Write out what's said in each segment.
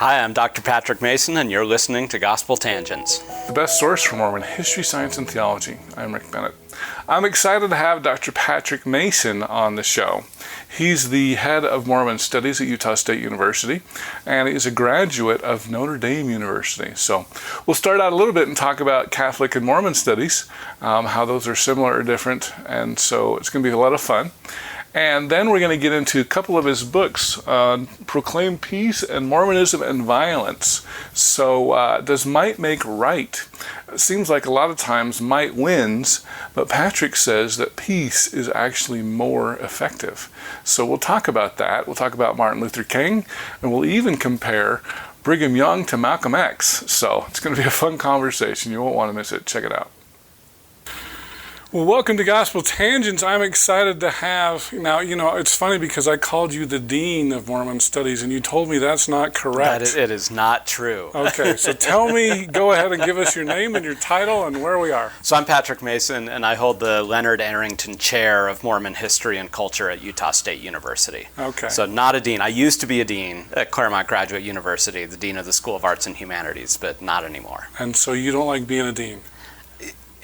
Hi, I'm Dr. Patrick Mason, and you're listening to Gospel Tangents. The best source for Mormon history, science, and theology. I'm Rick Bennett. I'm excited to have Dr. Patrick Mason on the show. He's the head of Mormon Studies at Utah State University, and he's a graduate of Notre Dame University. So we'll start out a little bit and talk about Catholic and Mormon studies, how those are similar or different, and so it's going to be a lot of fun. And then we're going to get into a couple of his books, Proclaim Peace and Mormonism and Violence. So does might make right? It seems like a lot of times might wins, but Patrick says that peace is actually more effective. So we'll talk about that. We'll talk about Martin Luther King, and we'll even compare Brigham Young to Malcolm X. So it's going to be a fun conversation. You won't want to miss it. Check it out. Well, welcome to Gospel Tangents. I'm excited to have, now, it's funny because I called you the Dean of Mormon Studies, and you told me that's not correct. It is not true. Okay, so tell me, go ahead and give us your name and your title and where we are. So I'm Patrick Mason, and I hold the Leonard Arrington Chair of Mormon History and Culture at Utah State University. Okay. So not a dean. I used to be a dean at Claremont Graduate University, the Dean of the School of Arts and Humanities, but not anymore. And so you don't like being a dean?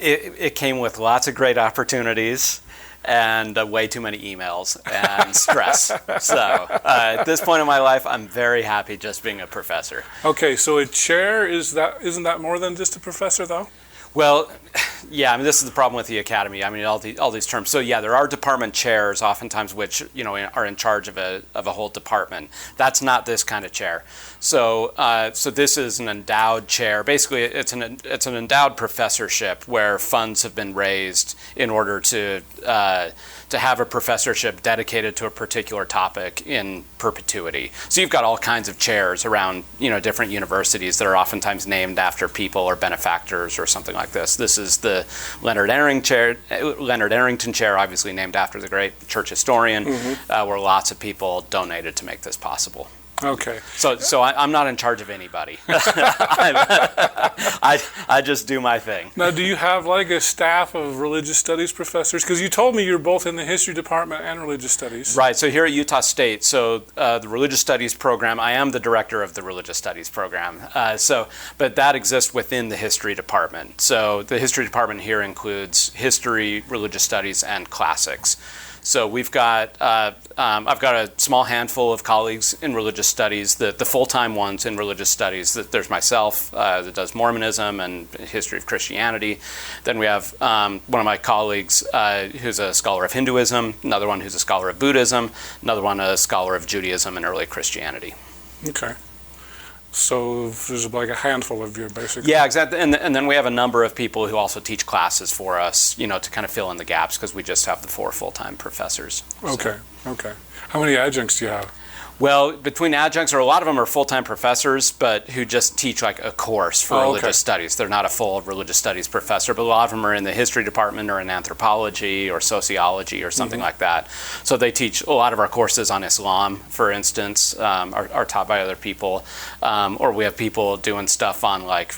It came with lots of great opportunities and way too many emails and stress. So at this point in my life, I'm very happy just being a professor. Okay, so a chair, isn't that more than just a professor, though? Well, yeah, I mean, this is the problem with the academy. I mean, all these terms. So yeah, there are department chairs, oftentimes which are in charge of a whole department. That's not this kind of chair. So this is an endowed chair. Basically, it's an endowed professorship where funds have been raised in order to have a professorship dedicated to a particular topic in perpetuity. So you've got all kinds of chairs around different universities that are oftentimes named after people or benefactors or something like this. This is the Leonard Arrington Chair, obviously named after the great church historian, where lots of people donated to make this possible. Okay. So I'm not in charge of anybody. I just do my thing. Now, do you have like a staff of religious studies professors? Because you told me you're both in the history department and religious studies. Right. So here at Utah State, the religious studies program, I am the director of the religious studies program. But that exists within the history department. So the history department here includes history, religious studies, and classics. So we've got, I've got a small handful of colleagues in religious studies, the full-time ones in religious studies. There's myself that does Mormonism and history of Christianity. Then we have one of my colleagues who's a scholar of Hinduism, another one who's a scholar of Buddhism, another one a scholar of Judaism and early Christianity. Okay. So there's like a handful of you, basically. Yeah, exactly. And then we have a number of people who also teach classes for us, to kind of fill in the gaps because we just have the 4 full-time professors. Okay. How many adjuncts do you have? Well, between adjuncts, or a lot of them are full-time professors, but who just teach like a course for religious studies. They're not a full religious studies professor, but a lot of them are in the history department or in anthropology or sociology or something like that. So they teach a lot of our courses on Islam, for instance, are taught by other people. Or we have people doing stuff on like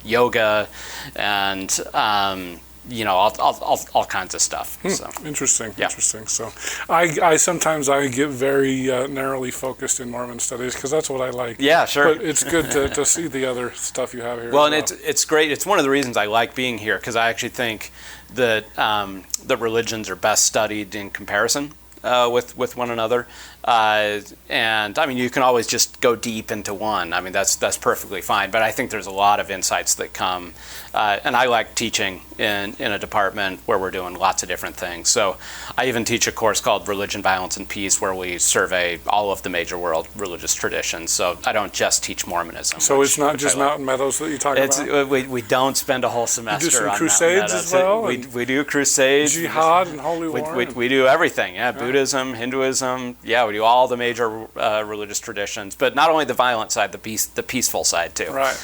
yoga and all kinds of stuff. So. Interesting. Yeah. Interesting. So I sometimes get very narrowly focused in Mormon studies because that's what I like. Yeah, sure. But it's good to see the other stuff you have here. Well, and it's great. It's one of the reasons I like being here because I actually think that the religions are best studied in comparison with one another. And I mean, you can always just go deep into one. I mean, that's perfectly fine. But I think there's a lot of insights that come. And I like teaching in a department where we're doing lots of different things. So I even teach a course called Religion, Violence, and Peace, where we survey all of the major world religious traditions. So I don't just teach Mormonism. So it's not just Mountain Meadows that you talk about? We don't spend a whole semester you do some on crusades as well? We do crusades. Jihad and holy war? We do everything, yeah. Buddhism, Hinduism, yeah, we do all the major religious traditions, but not only the violent side, the peaceful side too. Right.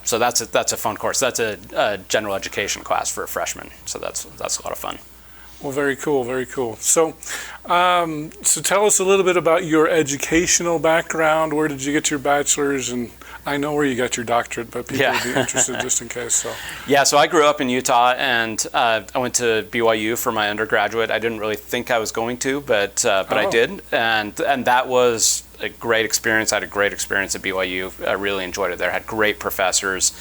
So that's a fun course. That's a general education class for a freshman. So that's a lot of fun. Well, very cool, very cool. So So tell us a little bit about your educational background. Where did you get your bachelor's? And I know where you got your doctorate, but people would be interested just in case. So Yeah, so I grew up in Utah, and I went to BYU for my undergraduate. I didn't really think I was going to, but I did, and that was a great experience. I had a great experience at BYU. I really enjoyed it there. I had great professors.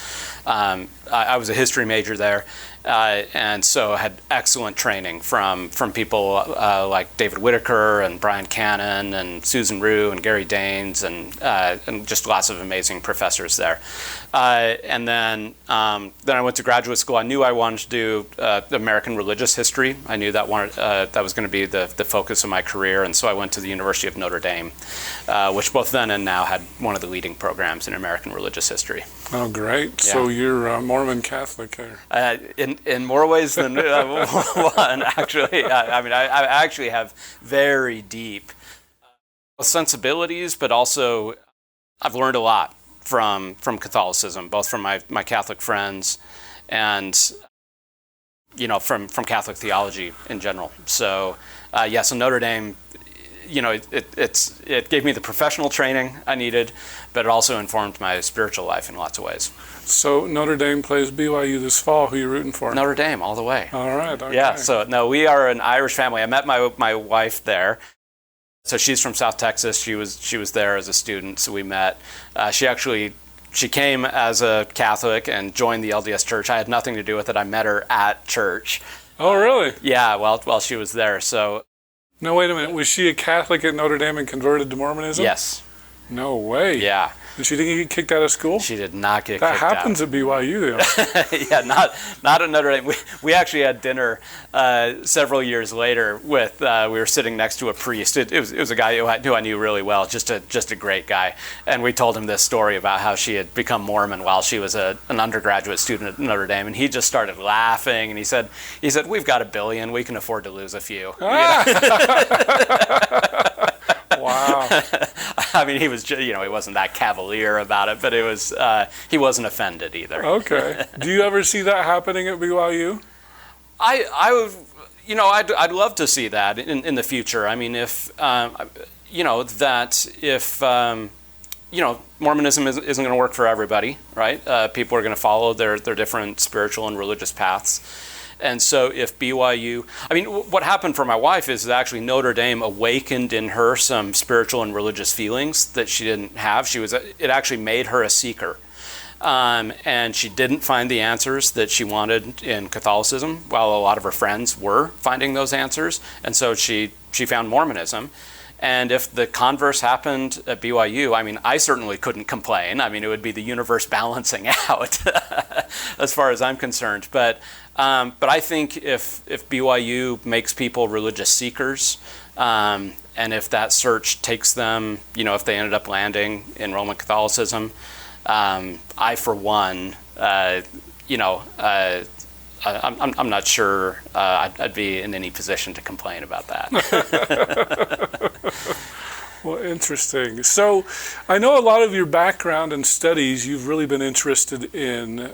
I was a history major there, and so I had excellent training from people like David Whitaker and Brian Cannon and Susan Rue and Gary Daines and just lots of amazing professors there. And then I went to graduate school. I knew I wanted to do American religious history. I knew that was going to be the focus of my career, and so I went to the University of Notre Dame, which both then and now had one of the leading programs in American religious history. Oh, great. Yeah. So you're Mormon Catholic here. In more ways than one, actually. I actually have very deep sensibilities, but also I've learned a lot from Catholicism, both from my Catholic friends and from Catholic theology in general. So so Notre Dame, it gave me the professional training I needed, but it also informed my spiritual life in lots of ways. So Notre Dame plays BYU this fall. Who are you rooting for? Notre Dame all the way. All right. Okay. Yeah. So no, we are an Irish family. I met my wife there. So she's from South Texas. She was there as a student. So we met. She came as a Catholic and joined the LDS Church. I had nothing to do with it. I met her at church. Oh, really? Yeah. While she was there. So. No, wait a minute. Was she a Catholic at Notre Dame and converted to Mormonism? Yes. No way. Yeah. Did she get kicked out of school? She did not get kicked out. That happens at BYU, though. Yeah, not at Notre Dame. We actually had dinner several years later with. We were sitting next to a priest. It was a guy who I knew really well, just a great guy. And we told him this story about how she had become Mormon while she was an undergraduate student at Notre Dame, and he just started laughing. And he said, "We've got $1 billion. We can afford to lose a few." Wow. I mean, he was, he wasn't that cavalier about it, but it was, he wasn't offended either. Okay. Do you ever see that happening at BYU? I'd love to see that in the future. I mean, if Mormonism isn't going to work for everybody, right? People are going to follow their different spiritual and religious paths. And so if BYU, what happened for my wife is that actually Notre Dame awakened in her some spiritual and religious feelings that she didn't have. It actually made her a seeker. And she didn't find the answers that she wanted in Catholicism, while a lot of her friends were finding those answers. And so she found Mormonism. And if the converse happened at BYU, I certainly couldn't complain. It would be the universe balancing out as far as I'm concerned. But I think if BYU makes people religious seekers, and if that search takes them, if they ended up landing in Roman Catholicism, I, for one, I'm not sure I'd be in any position to complain about that. Well, interesting. So I know a lot of your background and studies, you've really been interested in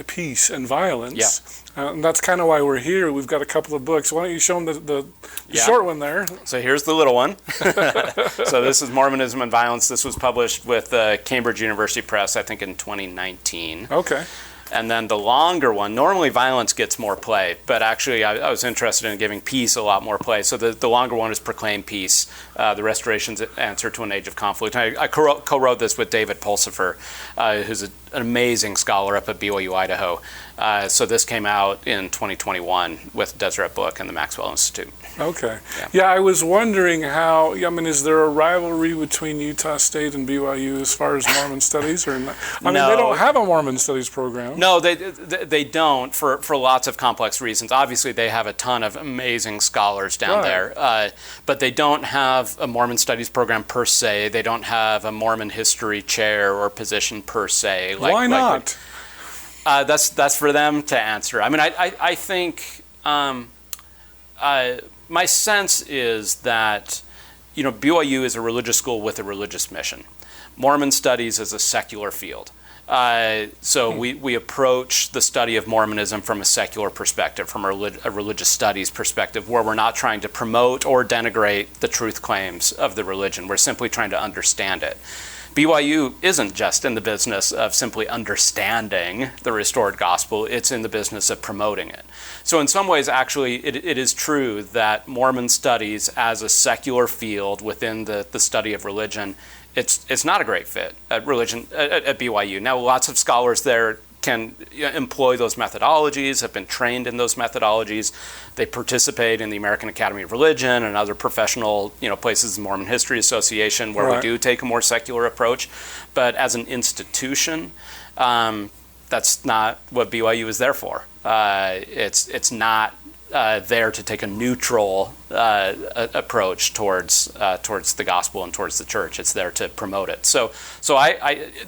peace and violence. Yeah. And that's kind of why we're here. We've got a couple of books. Why don't you show them the short one there? So here's the little one. So this is Mormonism and Violence. This was published with Cambridge University Press, I think in 2019. Okay. And then the longer one, normally violence gets more play, but actually I was interested in giving peace a lot more play. So the longer one is Proclaim Peace, the Restoration's Answer to an Age of Conflict. I co-wrote this with David Pulsifer, who's an amazing scholar up at BYU, Idaho. So this came out in 2021 with Deseret Book and the Maxwell Institute. Okay. Yeah, I was wondering how, is there a rivalry between Utah State and BYU as far as Mormon studies? Or not? No. They don't have a Mormon studies program. No, they don't for lots of complex reasons. Obviously, they have a ton of amazing scholars down there, but they don't have a Mormon studies program per se. They don't have a Mormon history chair or position per se. Why not? That's for them to answer. I think my sense is that BYU is a religious school with a religious mission. Mormon Studies is a secular field. So we approach the study of Mormonism from a secular perspective, from a religious studies perspective, where we're not trying to promote or denigrate the truth claims of the religion. We're simply trying to understand it. BYU isn't just in the business of simply understanding the restored gospel, it's in the business of promoting it. So in some ways, actually, it is true that Mormon studies as a secular field within the study of religion, it's not a great fit at BYU. Now, lots of scholars there can employ those methodologies, have been trained in those methodologies. They participate in the American Academy of Religion and other professional places, the Mormon History Association, where we do take a more secular approach. But as an institution, that's not what BYU is there for. It's not there to take a neutral approach towards the gospel and towards the church. It's there to promote it. So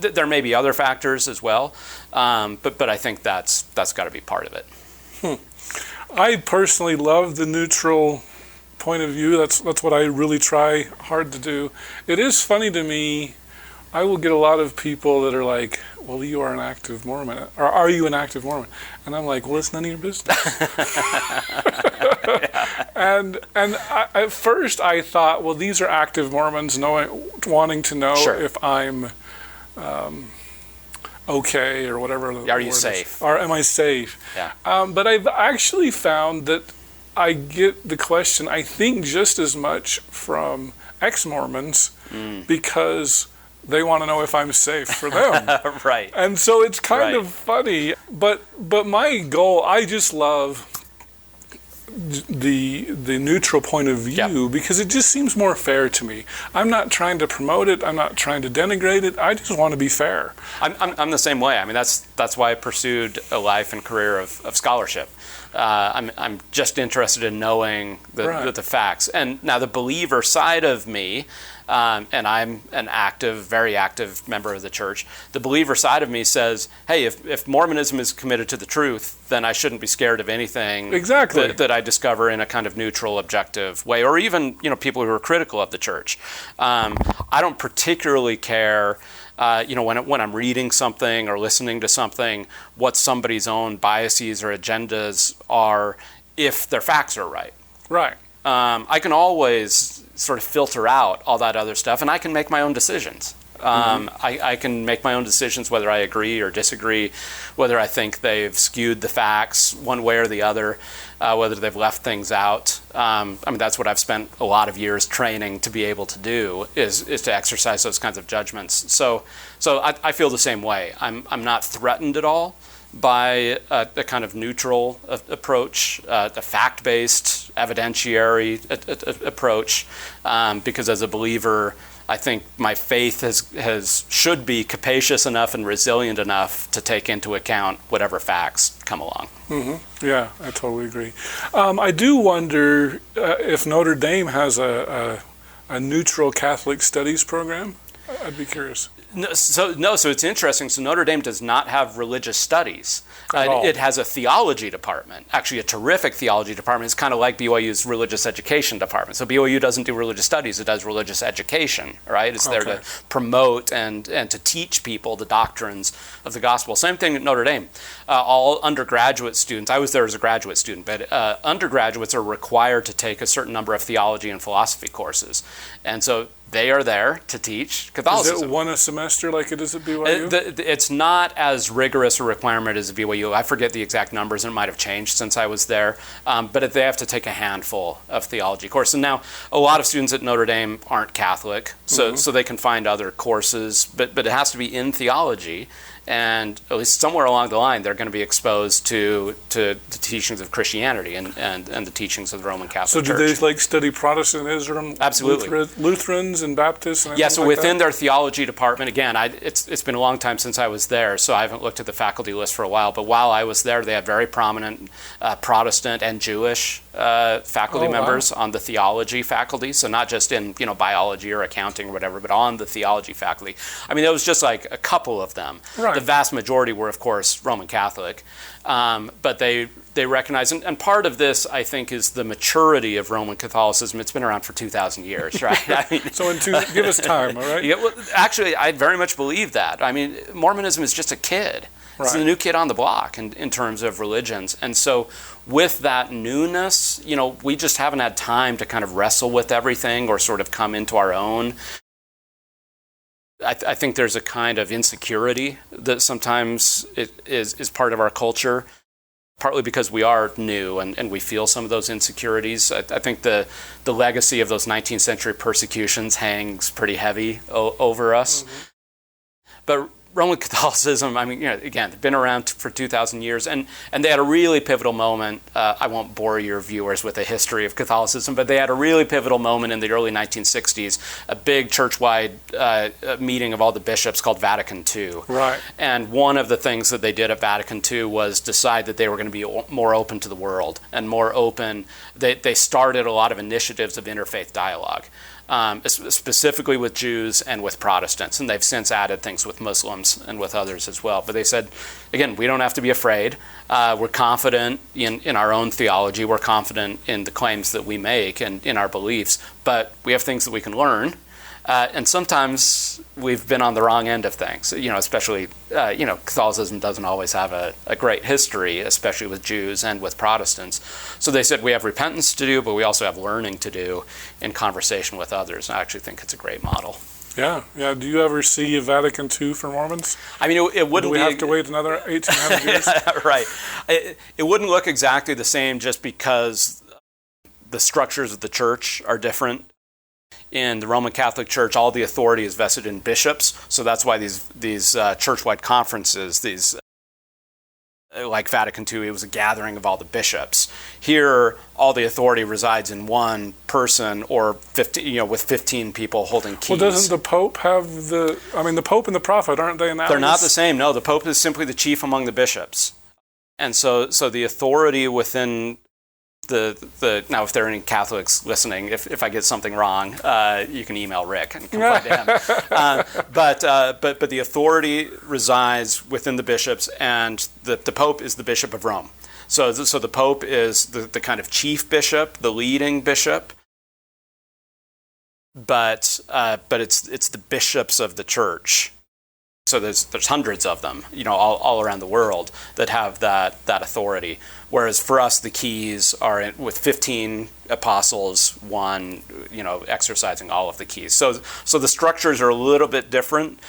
there may be other factors as well, but I think that's got to be part of it. I personally love the neutral point of view. That's what I really try hard to do. It is funny to me. I will get a lot of people that are like, well, you are an active Mormon, or are you an active Mormon? And I'm like, well, it's none of your business. And at first I thought, well, these are active Mormons wanting to know if I'm okay or whatever. Are you safe? Or am I safe? Yeah. But I've actually found that I get the question, I think, just as much from ex-Mormons because they want to know if I'm safe for them. Right. And so it's kind of funny. But my goal, I just love the neutral point of view because it just seems more fair to me. I'm not trying to promote it. I'm not trying to denigrate it. I just want to be fair. I'm the same way. I mean, that's why I pursued a life and career of scholarship. I'm just interested in knowing the facts. And now the believer side of me, and I'm an very active member of the church, the believer side of me says, hey, if Mormonism is committed to the truth, then I shouldn't be scared of anything that I discover in a kind of neutral, objective way, or even people who are critical of the church. I don't particularly care when I'm reading something or listening to something, what somebody's own biases or agendas are, if their facts are right. Right. I can always sort of filter out all that other stuff, and I can make my own decisions. I can make my own decisions whether I agree or disagree, whether I think they've skewed the facts one way or the other, whether they've left things out. I mean, that's what I've spent a lot of years training to be able to do, is to exercise those kinds of judgments. So I feel the same way. I'm not threatened at all by a kind of neutral approach, a fact-based, evidentiary approach, because as a believer, I think my faith should be capacious enough and resilient enough to take into account whatever facts come along. Mm-hmm. Yeah, I totally agree. I do wonder if Notre Dame has a neutral Catholic studies program. I'd be curious. So it's interesting. So Notre Dame does not have religious studies. It has a theology department, actually a terrific theology department. It's kind of like BYU's religious education department. So BYU doesn't do religious studies, it does religious education, right? It's there to promote and to teach people the doctrines of the gospel. Same thing at Notre Dame. All undergraduate students, I was there as a graduate student, but undergraduates are required to take a certain number of theology and philosophy courses. And so they are there to teach Catholicism. Is it one a semester like it is at BYU? It's not as rigorous a requirement as BYU. I forget the exact numbers, and it might have changed since I was there. But they have to take a handful of theology courses. And now, a lot of students at Notre Dame aren't Catholic, so they can find other courses, but it has to be in theology. And at least somewhere along the line, they're going to be exposed to the teachings of Christianity and the teachings of the Roman Catholic Church. So do they study Protestantism, absolutely, Lutherans and Baptists? And so within their theology department, again, it's been a long time since I was there, so I haven't looked at the faculty list for a while. But while I was there, they had very prominent Protestant and Jewish faculty members on the theology faculty. So not just in biology or accounting or whatever, but on the theology faculty. I mean, it was just like a couple of them. Right. The vast majority were, of course, Roman Catholic, but they recognize, and part of this, I think, is the maturity of Roman Catholicism. It's been around for 2,000 years, right? I mean, so Give us time, all right? Yeah, well, actually, I very much believe that. I mean, Mormonism is just a kid. It's the new kid on the block in terms of religions. And so with that newness, we just haven't had time to kind of wrestle with everything or sort of come into our own. I think there's a kind of insecurity that sometimes is part of our culture, partly because we are new and we feel some of those insecurities. I think the legacy of those 19th century persecutions hangs pretty heavy over us. Mm-hmm. But Roman Catholicism, I mean, again, they've been around for 2,000 years, and they had a really pivotal moment. I won't bore your viewers with the history of Catholicism, but they had a really pivotal moment in the early 1960s, a big church-wide meeting of all the bishops called Vatican II. Right. And one of the things that they did at Vatican II was decide that they were going to be more open to the world and more open. They started a lot of initiatives of interfaith dialogue. Specifically with Jews and with Protestants, and they've since added things with Muslims and with others as well. But they said, again, we don't have to be afraid. We're confident in our own theology. We're confident in the claims that we make and in our beliefs, but we have things that we can learn. And sometimes we've been on the wrong end of things, especially, Catholicism doesn't always have a great history, especially with Jews and with Protestants. So they said we have repentance to do, but we also have learning to do in conversation with others. And I actually think it's a great model. Yeah. Do you ever see a Vatican II for Mormons? I mean, it wouldn't Do we have to wait another 1,800 years? Right. It wouldn't look exactly the same just because the structures of the church are different. In the Roman Catholic Church, all the authority is vested in bishops, so that's why these church-wide conferences, like Vatican II, it was a gathering of all the bishops. Here, all the authority resides in one person, or 15, with 15 people holding keys. Well, doesn't the Pope have the Pope and the prophet, aren't they analogous? They're not the same. No, the Pope is simply the chief among the bishops, and so the authority within now, if there are any Catholics listening, if I get something wrong, you can email Rick and complain to him. But the authority resides within the bishops, and the Pope is the Bishop of Rome. So the Pope is the kind of chief bishop, the leading bishop. But it's the bishops of the church. So there's hundreds of them, all around the world that have that authority. Whereas for us, the keys are with 15 apostles, one, exercising all of the keys. So the structures are a little bit different.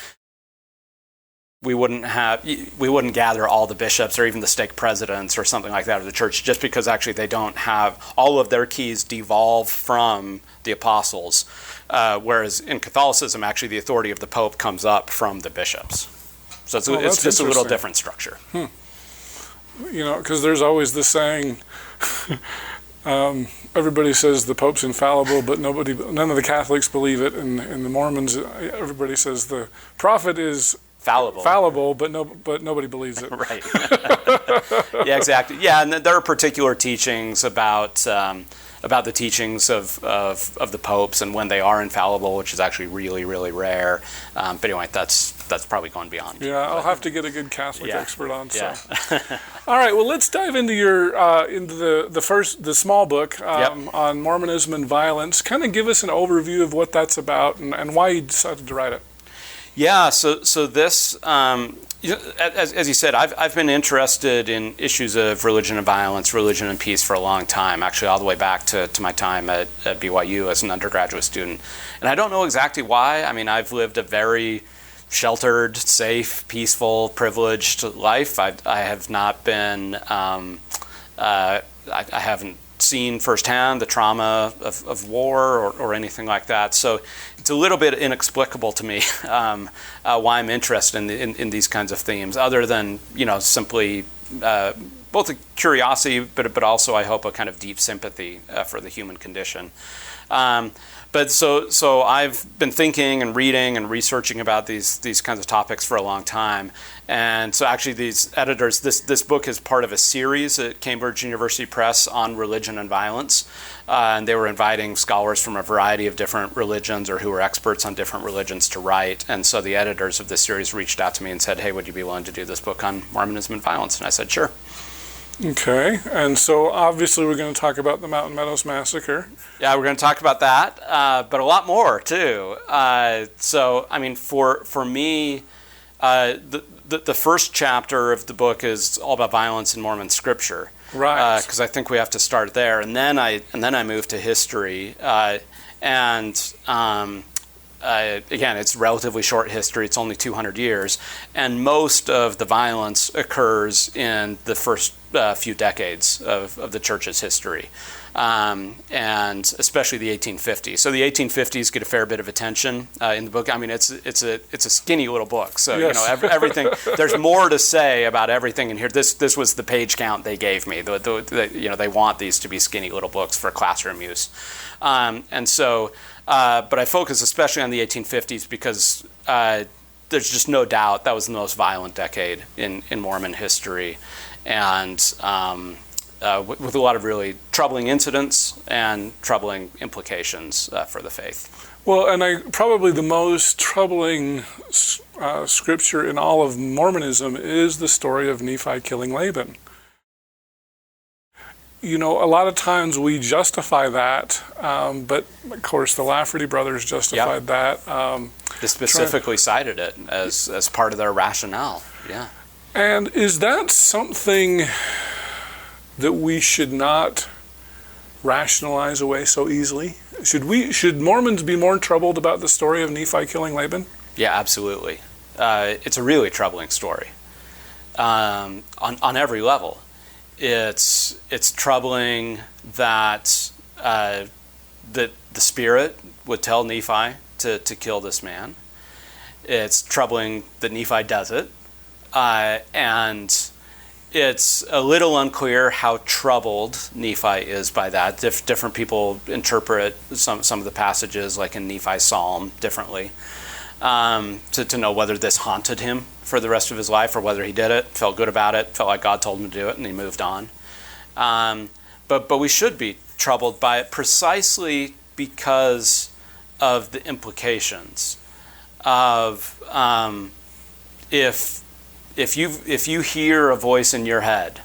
We wouldn't gather all the bishops or even the stake presidents or something like that of the church, just because actually they don't have all of their keys devolve from the apostles. Whereas in Catholicism, actually the authority of the Pope comes up from the bishops. So it's just a little different structure. Because there's always this saying, everybody says the Pope's infallible, but none of the Catholics believe it, and the Mormons, everybody says the prophet is fallible, but nobody believes it. Right. Yeah, exactly. Yeah, and there are particular teachings about the teachings of the popes and when they are infallible, which is actually really, really rare. But anyway, that's probably going beyond. Yeah, I'll have to get a good Catholic expert on. So. Yeah. All right, well, let's dive into the small book on Mormonism and violence. Kind of give us an overview of what that's about and why you decided to write it. Yeah, so this, as you said, I've been interested in issues of religion and violence, religion and peace for a long time, actually all the way back to my time at BYU as an undergraduate student. And I don't know exactly why. I mean, I've lived a very sheltered, safe, peaceful, privileged life. I have not been, I haven't seen firsthand the trauma of war or anything like that. So it's a little bit inexplicable to me why I'm interested in these kinds of themes, other than simply both a curiosity, but also I hope a kind of deep sympathy for the human condition. But so I've been thinking and reading and researching about these kinds of topics for a long time. And so actually these editors, this book is part of a series at Cambridge University Press on religion and violence. And they were inviting scholars from a variety of different religions or who were experts on different religions to write. And so the editors of this series reached out to me and said, hey, would you be willing to do this book on Mormonism and violence? And I said, sure. Okay, and so obviously we're going to talk about the Mountain Meadows Massacre. Yeah, we're going to talk about that, but a lot more too. So, I mean, for me, the first chapter of the book is all about violence in Mormon scripture, right? Because I think we have to start there, and then I move to history, again, it's relatively short history. It's only 200 years, and most of the violence occurs in the first few decades of the church's history, and especially the 1850s. So the 1850s get a fair bit of attention in the book. I mean, it's a skinny little book, so yes. Everything. There's more to say about everything in here. This was the page count they gave me. They want these to be skinny little books for classroom use, and so. But I focus especially on the 1850s because there's just no doubt that was the most violent decade in Mormon history, and with a lot of really troubling incidents and troubling implications for the faith. Well, and probably the most troubling scripture in all of Mormonism is the story of Nephi killing Laban. A lot of times we justify that, but of course the Lafferty brothers justified that. They specifically cited it as part of their rationale. Yeah. And is that something that we should not rationalize away so easily? Should Mormons be more troubled about the story of Nephi killing Laban? Yeah, absolutely. It's a really troubling story on every level. It's troubling that the Spirit would tell Nephi to kill this man. It's troubling that Nephi does it, and it's a little unclear how troubled Nephi is by that. Different people interpret some of the passages, like in Nephi's psalm, differently, to know whether this haunted him for the rest of his life or whether he did it, felt good about it, felt like God told him to do it, and he moved on. But we should be troubled by it precisely because of the implications of if you hear a voice in your head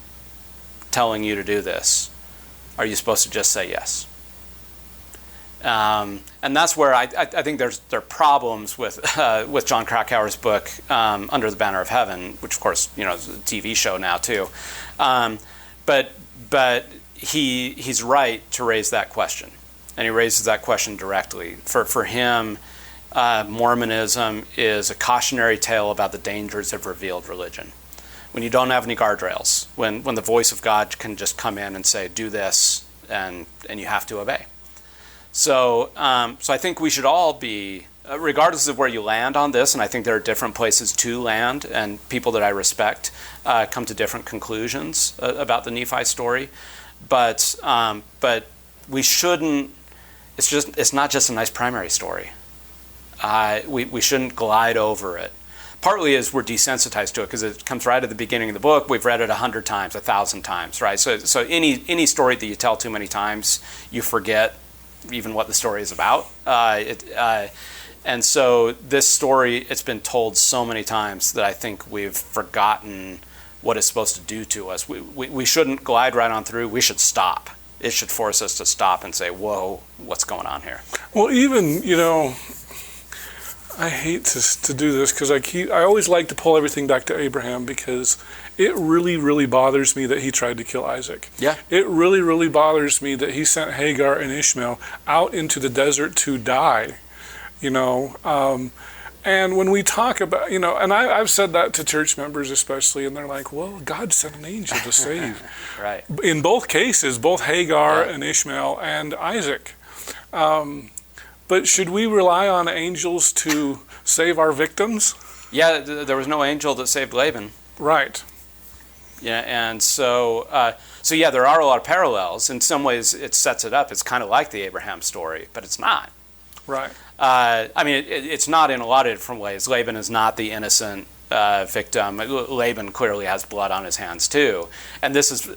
telling you to do this, are you supposed to just say yes? And that's where I think there are problems with John Krakauer's book, Under the Banner of Heaven, which of course is a TV show now too. But he's right to raise that question, and he raises that question directly. For him, Mormonism is a cautionary tale about the dangers of revealed religion. When you don't have any guardrails, when the voice of God can just come in and say, do this, and you have to obey. So I think we should all be, regardless of where you land on this, and I think there are different places to land, and people that I respect come to different conclusions about the Nephi story, but we shouldn't. It's not just a nice primary story. We shouldn't glide over it. Partly as we're desensitized to it because it comes right at the beginning of the book. We've read it 100 times, 1,000 times, right? So any story that you tell too many times, you forget even what the story is about. And so this story, it's been told so many times that I think we've forgotten what it's supposed to do to us. We shouldn't glide right on through. We should stop. It should force us to stop and say, whoa, what's going on here? Well, even, I hate to do this because I always like to pull everything back to Abraham because it really, really bothers me that he tried to kill Isaac. Yeah. It really, really bothers me that he sent Hagar and Ishmael out into the desert to die, And when we talk about, and I've said that to church members especially, and they're like, well, God sent an angel to save. Right. In both cases, both Hagar and Ishmael and Isaac. But should we rely on angels to save our victims? Yeah, there was no angel that saved Laban. Right. Yeah, and so yeah, there are a lot of parallels. In some ways, it sets it up. It's kind of like the Abraham story, but it's not. Right. It's not in a lot of different ways. Laban is not the innocent victim. Laban clearly has blood on his hands too. And this is,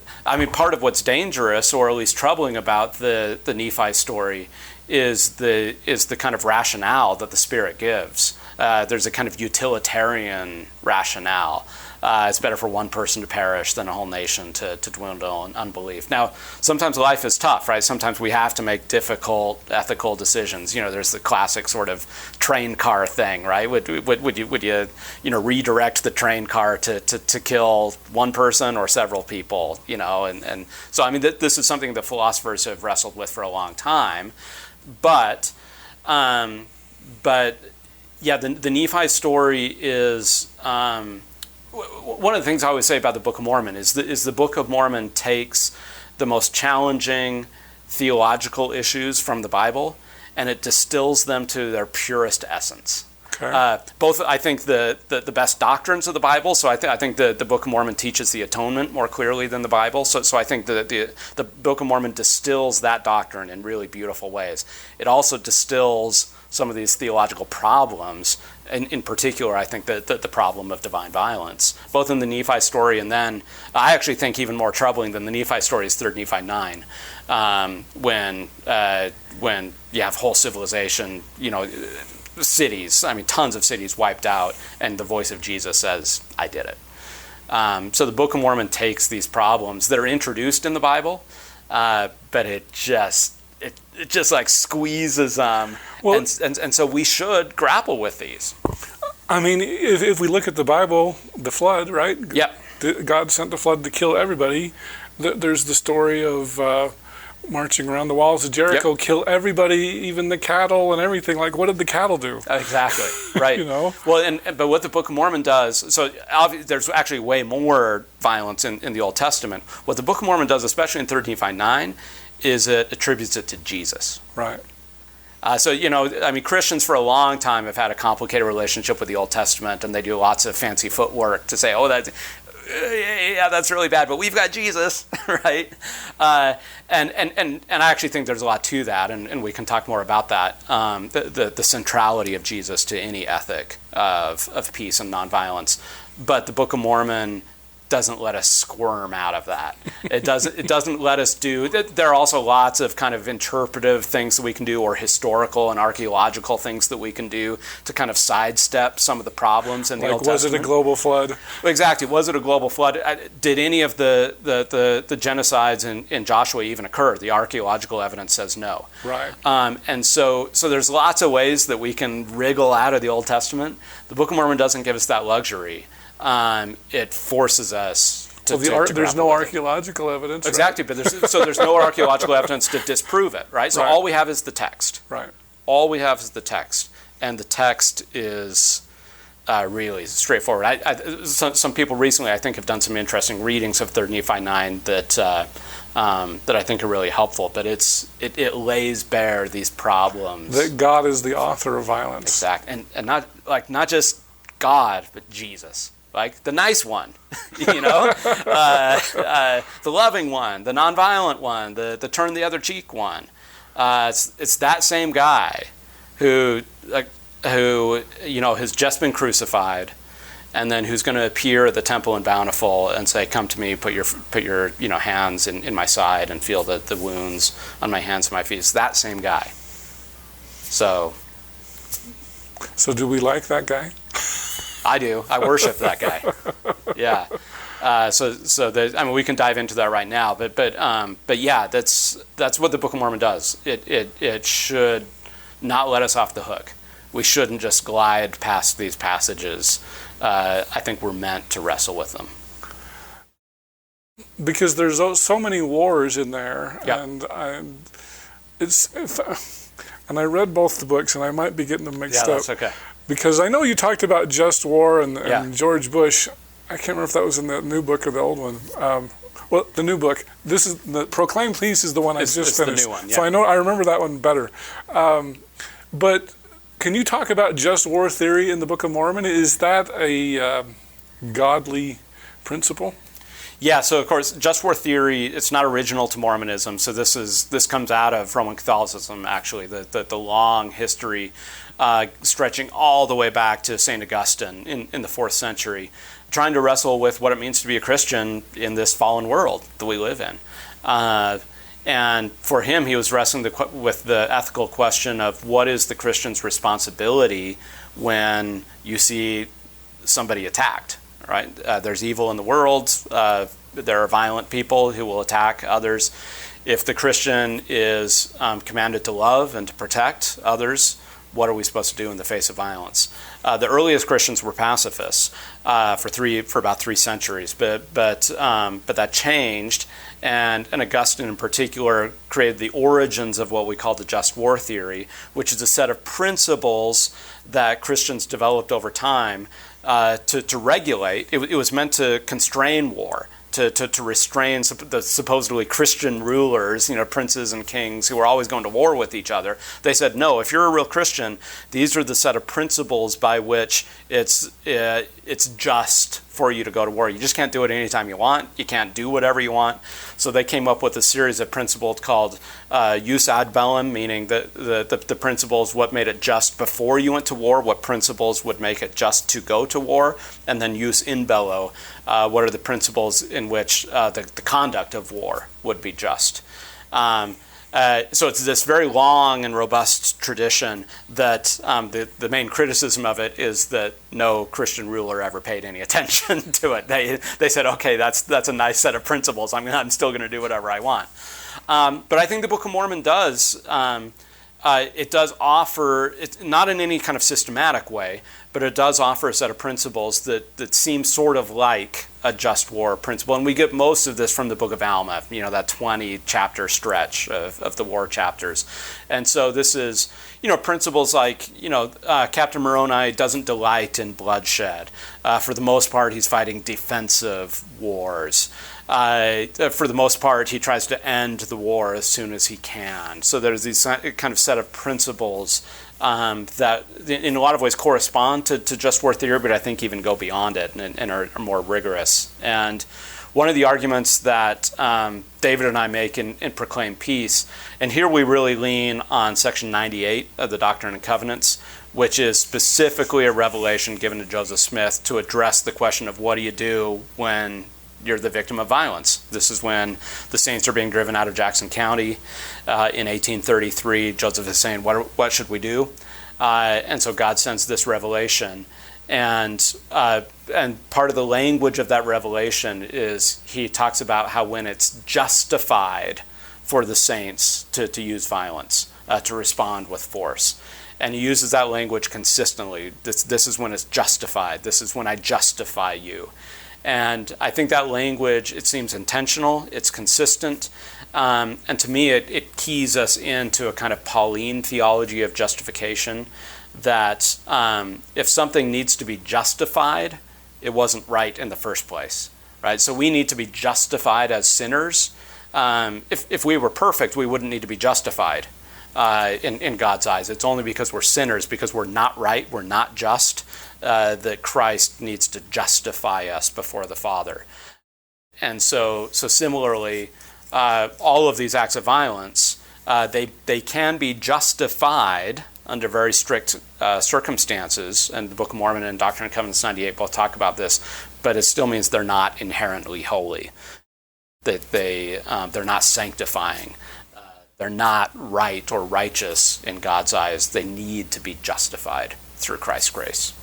part of what's dangerous, or at least troubling about the Nephi story, is the kind of rationale that the Spirit gives there's a kind of utilitarian rationale. It's better for one person to perish than a whole nation to dwindle in unbelief. Now, sometimes life is tough, right? Sometimes we have to make difficult ethical decisions. There's the classic sort of train car thing, right? Would you redirect the train car to kill one person or several people? And so I mean this is something that philosophers have wrestled with for a long time, but yeah, the Nephi story is. One of the things I always say about the Book of Mormon is the Book of Mormon takes the most challenging theological issues from the Bible and it distills them to their purest essence. Okay. Both, I think, the best doctrines of the Bible. So I think the Book of Mormon teaches the atonement more clearly than the Bible. So I think the Book of Mormon distills that doctrine in really beautiful ways. It also distills some of these theological problems. In particular, I think that the problem of divine violence, both in the Nephi story and then, I actually think even more troubling than the Nephi story is 3 Nephi 9, when you have whole civilization, cities, I mean tons of cities wiped out, and the voice of Jesus says, I did it. So the Book of Mormon takes these problems that are introduced in the Bible, but it just like squeezes them, and so we should grapple with these. I mean, if we look at the Bible, the flood, right? Yep. God sent the flood to kill everybody. There's the story of marching around the walls of Jericho, yep. Kill everybody, even the cattle and everything. Like, what did the cattle do? Exactly, right. Well, but what the Book of Mormon does, so there's actually way more violence in the Old Testament. What the Book of Mormon does, especially in 3 Nephi 9, is it attributes it to Jesus. Right. So, Christians for a long time have had a complicated relationship with the Old Testament, and they do lots of fancy footwork to say, that's really bad, but we've got Jesus, right? And I actually think there's a lot to that, and we can talk more about that, the centrality of Jesus to any ethic of peace and nonviolence. But the Book of Mormon doesn't let us squirm out of that. It doesn't let us do. There are also lots of kind of interpretive things that we can do, or historical and archaeological things that we can do to kind of sidestep some of the problems in the Old Testament. Was it a global flood? Exactly. Was it a global flood? Did any of the genocides in Joshua even occur? The archaeological evidence says no. Right. And so there's lots of ways that we can wriggle out of the Old Testament. The Book of Mormon doesn't give us that luxury. It forces us to there's no archaeological evidence. Exactly, right? But there's no archaeological evidence to disprove it, right? So all we have is the text. Right. All we have is the text, and the text is really straightforward. Some people recently, I think, have done some interesting readings of 3 Nephi 9 that I think are really helpful. But it lays bare these problems. That God is the author of violence. Exactly, and not just God, but Jesus. Like the nice one, the loving one, the nonviolent one, the turn the other cheek one. It's that same guy who has just been crucified, and then who's going to appear at the temple in Bountiful and say, "Come to me, put your hands in my side and feel the wounds on my hands and my feet." It's that same guy. So do we like that guy? I do. I worship that guy. Yeah. We can dive into that right now. But yeah, that's what the Book of Mormon does. It should not let us off the hook. We shouldn't just glide past these passages. I think we're meant to wrestle with them. Because there's so many wars in there, yep. And I read both the books, and I might be getting them mixed up. Yeah, that's okay. Because I know you talked about Just War and George Bush. I can't remember if that was in the new book or the old one. Well, the new book. This is the Proclaim Peace is the one I just finished. The new one, yeah. So I remember that one better. But can you talk about Just War theory in the Book of Mormon? Is that a godly principle? Yeah, so of course, just war theory, it's not original to Mormonism. So this comes out of Roman Catholicism, actually, the long history stretching all the way back to St. Augustine in the 4th century, trying to wrestle with what it means to be a Christian in this fallen world that we live in. And for him, he was wrestling with the ethical question of what is the Christian's responsibility when you see somebody attacked, right? There's evil in the world. There are violent people who will attack others. If the Christian is commanded to love and to protect others, what are we supposed to do in the face of violence? The earliest Christians were pacifists for about 3 centuries, but that changed, and Augustine in particular created the origins of what we call the just war theory, which is a set of principles that Christians developed over time to regulate. It was meant to constrain war, to restrain the supposedly Christian rulers, princes and kings who were always going to war with each other. They said, no, if you're a real Christian, these are the set of principles by which it's just for you to go to war. You just can't do it anytime you want. You can't do whatever you want. So they came up with a series of principles called jus ad bellum, meaning the principles, what made it just before you went to war, what principles would make it just to go to war, and then jus in bello, what are the principles in which the conduct of war would be just. So it's this very long and robust tradition that the main criticism of it is that no Christian ruler ever paid any attention to it. They said, okay, that's a nice set of principles. I'm still going to do whatever I want. But I think the Book of Mormon does. It does offer, not in any kind of systematic way, but it does offer a set of principles that seem sort of like a just war principle. And we get most of this from the Book of Alma, that 20-chapter stretch of the war chapters. And so this is, principles like, Captain Moroni doesn't delight in bloodshed. For the most part, he's fighting defensive wars. For the most part, he tries to end the war as soon as he can. So there's these kind of set of principles that in a lot of ways correspond to just war theory, but I think even go beyond it and are more rigorous. And one of the arguments that David and I make in Proclaim Peace, and here we really lean on section 98 of the Doctrine and Covenants, which is specifically a revelation given to Joseph Smith to address the question of what do you do when you're the victim of violence. This is when the Saints are being driven out of Jackson County in 1833. Joseph is saying, what should we do? And so God sends this revelation. And part of the language of that revelation is he talks about how when it's justified for the saints to use violence, to respond with force. And he uses that language consistently. This is when it's justified. This is when I justify you. And I think that language, it seems intentional, it's consistent, and to me it keys us into a kind of Pauline theology of justification, that if something needs to be justified, it wasn't right in the first place, right? So we need to be justified as sinners. If we were perfect, we wouldn't need to be justified in God's eyes. It's only because we're sinners, because we're not right, we're not just, that Christ needs to justify us before the Father. And so similarly, all of these acts of violence, they can be justified under very strict circumstances, and the Book of Mormon and Doctrine and Covenants 98 both talk about this, but it still means they're not inherently holy, that they're not sanctifying. They're not right or righteous in God's eyes. They need to be justified through Christ's grace.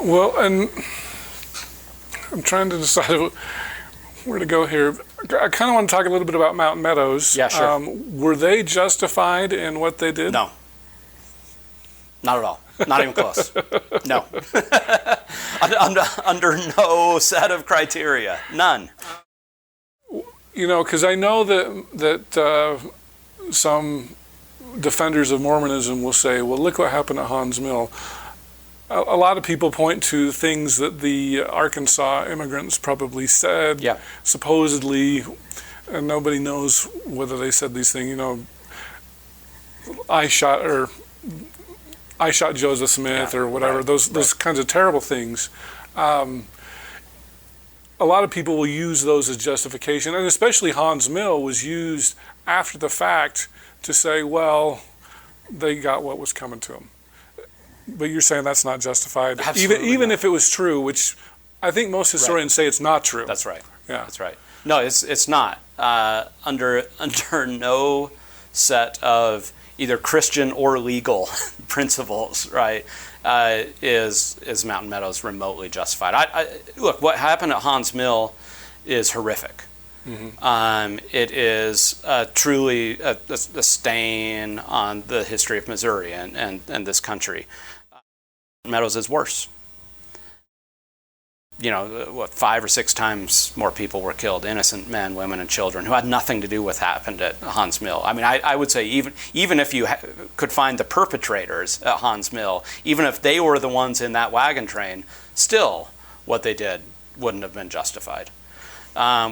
Well, and I'm trying to decide where to go here. I kind of want to talk a little bit about Mountain Meadows. Yeah, sure. Were they justified in what they did? No. Not at all. Not even close. No. Under no set of criteria. None. Because I know that some defenders of Mormonism will say, well, look what happened at Hans Mill. A lot of people point to things that the Arkansas immigrants probably said, supposedly, and nobody knows whether they said these things. I shot Joseph Smith or whatever. Right, those kinds of terrible things. A lot of people will use those as justification, and especially Hans Mill was used after the fact to say, well, they got what was coming to them. But you're saying that's not justified, even if it was true, which I think most historians say it's not true. That's right. Yeah, that's right. No, it's not. Under no set of either Christian or legal principles, right, is Mountain Meadows remotely justified? Look, what happened at Hans Mill is horrific. It is truly a stain on the history of Missouri and this country. Meadows is worse. 5 or 6 times more people were killed, innocent men, women, and children, who had nothing to do with what happened at Hans Mill. I mean, I would say even if you could find the perpetrators at Hans Mill, even if they were the ones in that wagon train, still what they did wouldn't have been justified.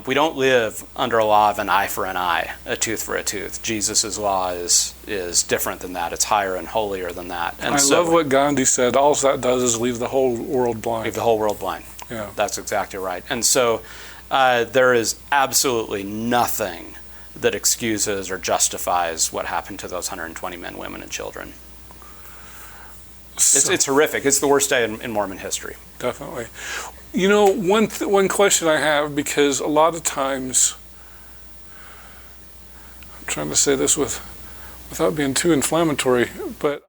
We don't live under a law of an eye for an eye, a tooth for a tooth. Jesus' law is different than that. It's higher and holier than that. And I love what Gandhi said. All that does is leave the whole world blind. Leave the whole world blind. Yeah. That's exactly right. And so there is absolutely nothing that excuses or justifies what happened to those 120 men, women, and children. It's horrific. It's the worst day in Mormon history. Definitely. One question I have, because a lot of times, I'm trying to say this without being too inflammatory, but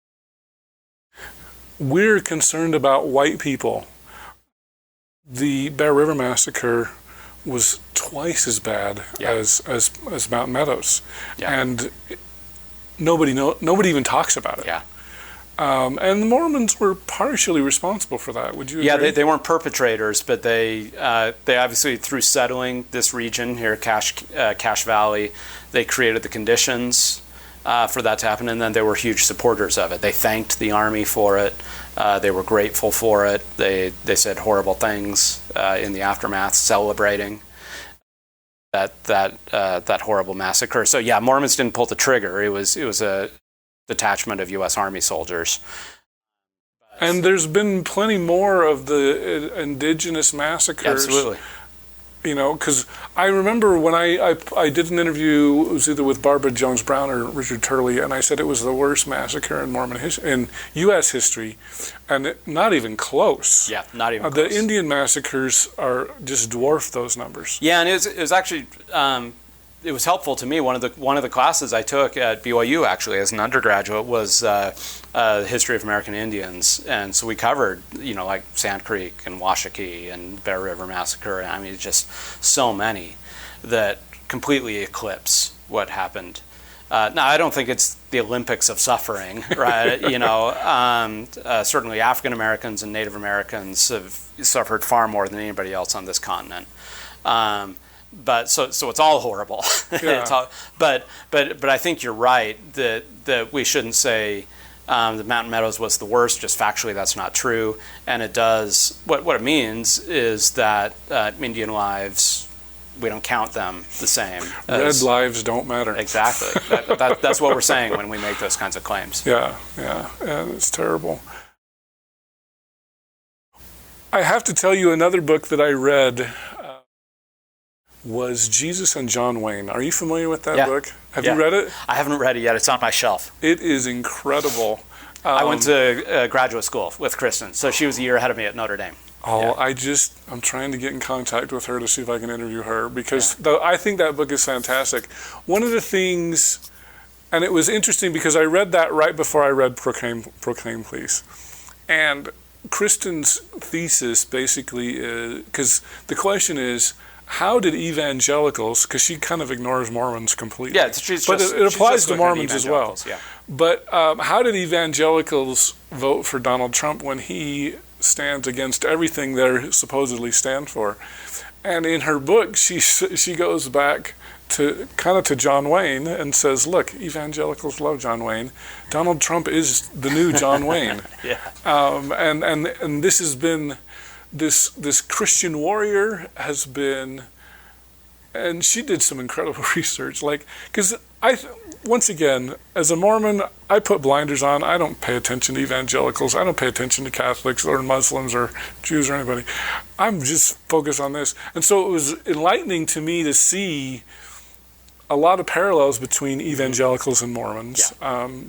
we're concerned about white people. The Bear River Massacre was twice as bad as Mountain Meadows, and nobody even talks about it. Yeah. And the Mormons were partially responsible for that. Would you agree? Yeah, they weren't perpetrators, but they obviously, through settling this region here, Cache Valley, they created the conditions for that to happen, and then they were huge supporters of it. They thanked the Army for it. They were grateful for it. They said horrible things in the aftermath, celebrating that horrible massacre. So yeah, Mormons didn't pull the trigger. It was a detachment of U.S. Army soldiers. And there's been plenty more of the Indigenous massacres. Absolutely. Because I remember when I did an interview, it was either with Barbara Jones Brown or Richard Turley, and I said it was the worst massacre in in U.S. history, and not even close. Yeah, not even close. The Indian massacres just dwarf those numbers. Yeah, and it was actually it was helpful to me. One of the classes I took at BYU, actually, as an undergraduate, was the history of American Indians, and so we covered, like Sand Creek and Washakie and Bear River Massacre. I mean, just so many that completely eclipse what happened. Now, I don't think it's the Olympics of suffering, right? Certainly African Americans and Native Americans have suffered far more than anybody else on this continent. But so it's all horrible. Yeah. But I think you're right that we shouldn't say the Mountain Meadows was the worst. Just factually, that's not true. And it does what it means is that Indian lives, we don't count them the same. Red lives don't matter. Exactly. That's what we're saying when we make those kinds of claims. Yeah, it's terrible. I have to tell you, another book that I read was Jesus and John Wayne. Are you familiar with that book? Have you read it? I haven't read it yet. It's on my shelf. It is incredible. I went to graduate school with Kristen, so she was a year ahead of me at Notre Dame. I'm trying to get in contact with her to see if I can interview her, because I think that book is fantastic. One of the things, and it was interesting because I read that right before I read Proclaim Please. And Kristen's thesis basically is, because the question is, how did evangelicals, because she kind of ignores Mormons completely. Yeah, it applies to Mormons as well. Yeah. But how did evangelicals vote for Donald Trump when he stands against everything they supposedly stand for? And in her book, she goes back to John Wayne and says, look, evangelicals love John Wayne. Donald Trump is the new John Wayne. Yeah. And this has been, this Christian warrior has been, and she did some incredible research, because once again, as a Mormon, I put blinders on. I don't pay attention to evangelicals. I don't pay attention to Catholics or Muslims or Jews or anybody. I'm just focused on this. And so it was enlightening to me to see a lot of parallels between evangelicals and Mormons,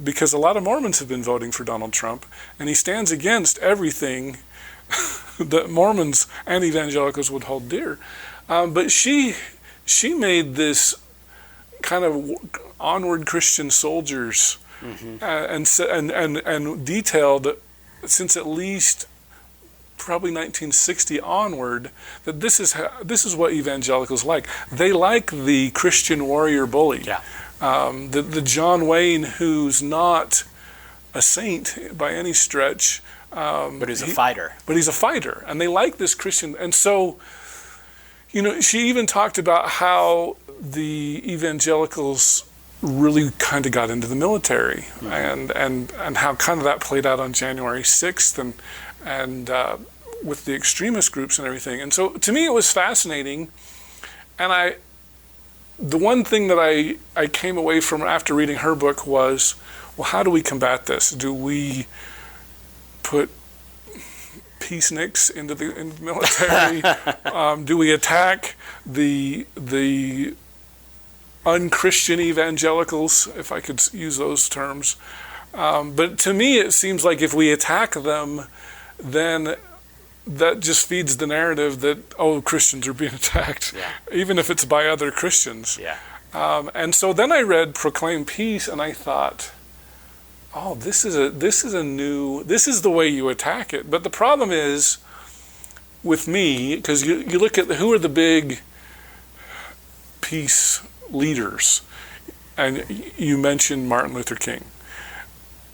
because a lot of Mormons have been voting for Donald Trump, and he stands against everything that Mormons and evangelicals would hold dear. But she made this kind of onward Christian soldiers and detailed since at least probably 1960 onward that this is what evangelicals like. They like the Christian warrior bully, the John Wayne who's not a saint by any stretch, but he's a fighter. But he's a fighter, and they like this Christian. And so, she even talked about how the evangelicals really kind of got into the military, and how kind of that played out on January 6th, and with the extremist groups and everything. And so to me it was fascinating, and the one thing that I came away from after reading her book was, well, how do we combat this? Do we put peaceniks into the military? Do we attack the unchristian evangelicals, if I could use those terms? But to me it seems like if we attack them, then that just feeds the narrative that, Christians are being attacked, even if it's by other Christians. And so then I read Proclaim Peace, and I thought, this is the way you attack it. But the problem is with me, because you look at who are the big peace leaders, and you mentioned Martin Luther King,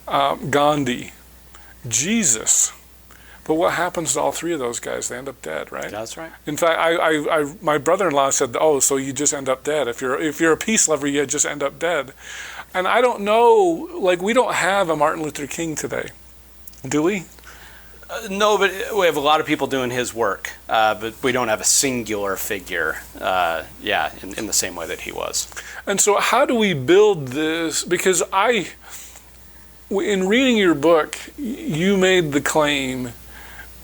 Gandhi, Jesus. But what happens to all three of those guys? They end up dead, right? That's right. In fact, my brother-in-law said, so you just end up dead. If you're a peace lover, you just end up dead. And I don't know, we don't have a Martin Luther King today, do we? No, but we have a lot of people doing his work, but we don't have a singular figure, in the same way that he was. And so how do we build this? Because in reading your book, you made the claim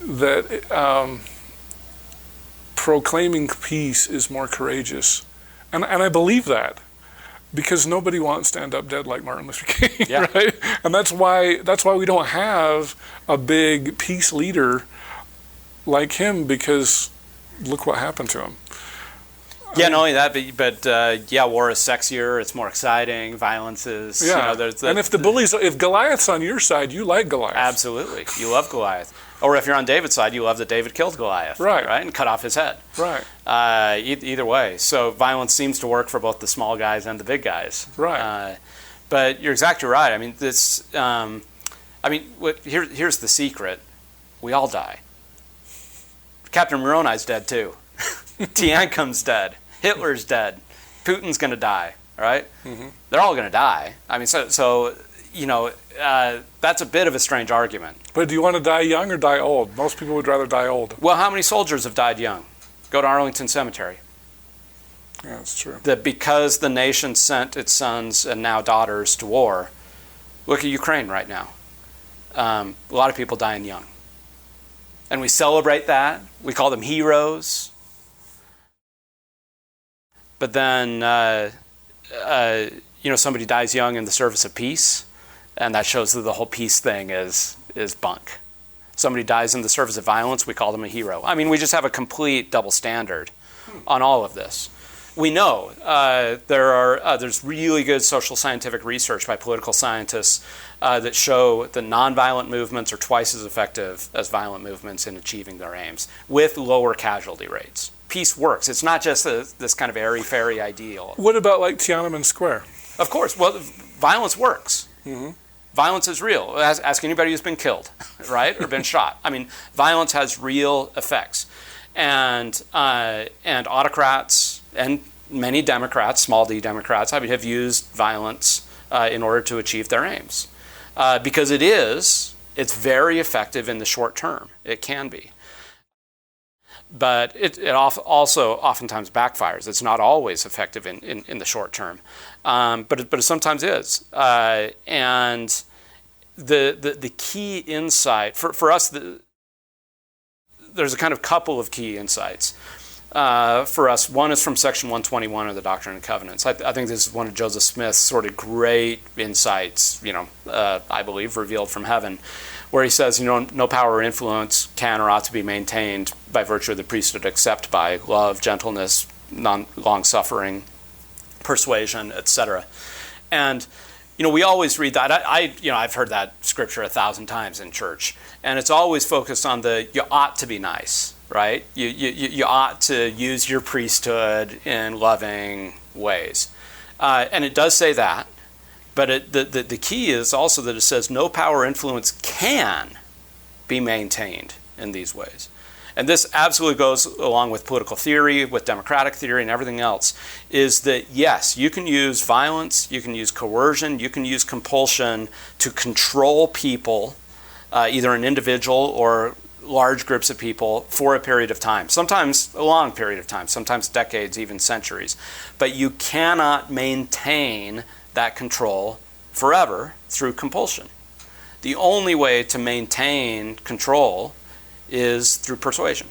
that proclaiming peace is more courageous. And I believe that, because nobody wants to end up dead like Martin Luther King, right? And that's why we don't have a big peace leader like him, because look what happened to him. Not only that, but war is sexier, it's more exciting, violence is, and if Goliath's on your side, you like Goliath. Absolutely, you love Goliath. Or if you're on David's side, you love that David killed Goliath, right? And cut off his head. Right. Either way. So violence seems to work for both the small guys and the big guys. Right. But you're exactly right. I mean, here's the secret. We all die. Captain Moroni's dead too. Tiankum's dead. Hitler's dead. Putin's going to die, right? Mm-hmm. They're all going to die. I mean, so that's a bit of a strange argument. But do you want to die young or die old? Most people would rather die old. Well, how many soldiers have died young? Go to Arlington Cemetery. Yeah, that's true. That because the nation sent its sons and now daughters to war, look at Ukraine right now. A lot of people dying young. And we celebrate that. We call them heroes. But then, somebody dies young in the service of peace, and that shows that the whole peace thing is bunk. Somebody dies in the service of violence, we call them a hero. I mean, we just have a complete double standard on all of this. We know there's really good social scientific research by political scientists that show that nonviolent movements are twice as effective as violent movements in achieving their aims, with lower casualty rates. Peace works. It's not just this kind of airy-fairy ideal. What about like Tiananmen Square? Of course. Well, violence works. Mm-hmm. Violence is real. Ask anybody who's been killed, right, or been shot. I mean, violence has real effects. And autocrats and many Democrats, small d Democrats, have used violence in order to achieve their aims. Because it's very effective in the short term. It can be. But it also oftentimes backfires. It's not always effective in the short term, but it sometimes is. And the key insight for us, there's a kind of couple of key insights for us. One is from section 121 of the Doctrine and Covenants. I think this is one of Joseph Smith's sort of great insights. I believe revealed from heaven, where he says, no power or influence can or ought to be maintained by virtue of the priesthood except by love, gentleness, long-suffering, persuasion, etc. And We always read that. I've heard that scripture 1,000 times in church, and it's always focused on you ought to be nice, right? You ought to use your priesthood in loving ways, and it does say that. But the key is also that it says no power or influence can be maintained in these ways. And this absolutely goes along with political theory, with democratic theory, and everything else, is that, yes, you can use violence, you can use coercion, you can use compulsion to control people, either an individual or large groups of people, for a period of time. Sometimes a long period of time, sometimes decades, even centuries. But you cannot maintain that control forever through compulsion. The only way to maintain control is through persuasion,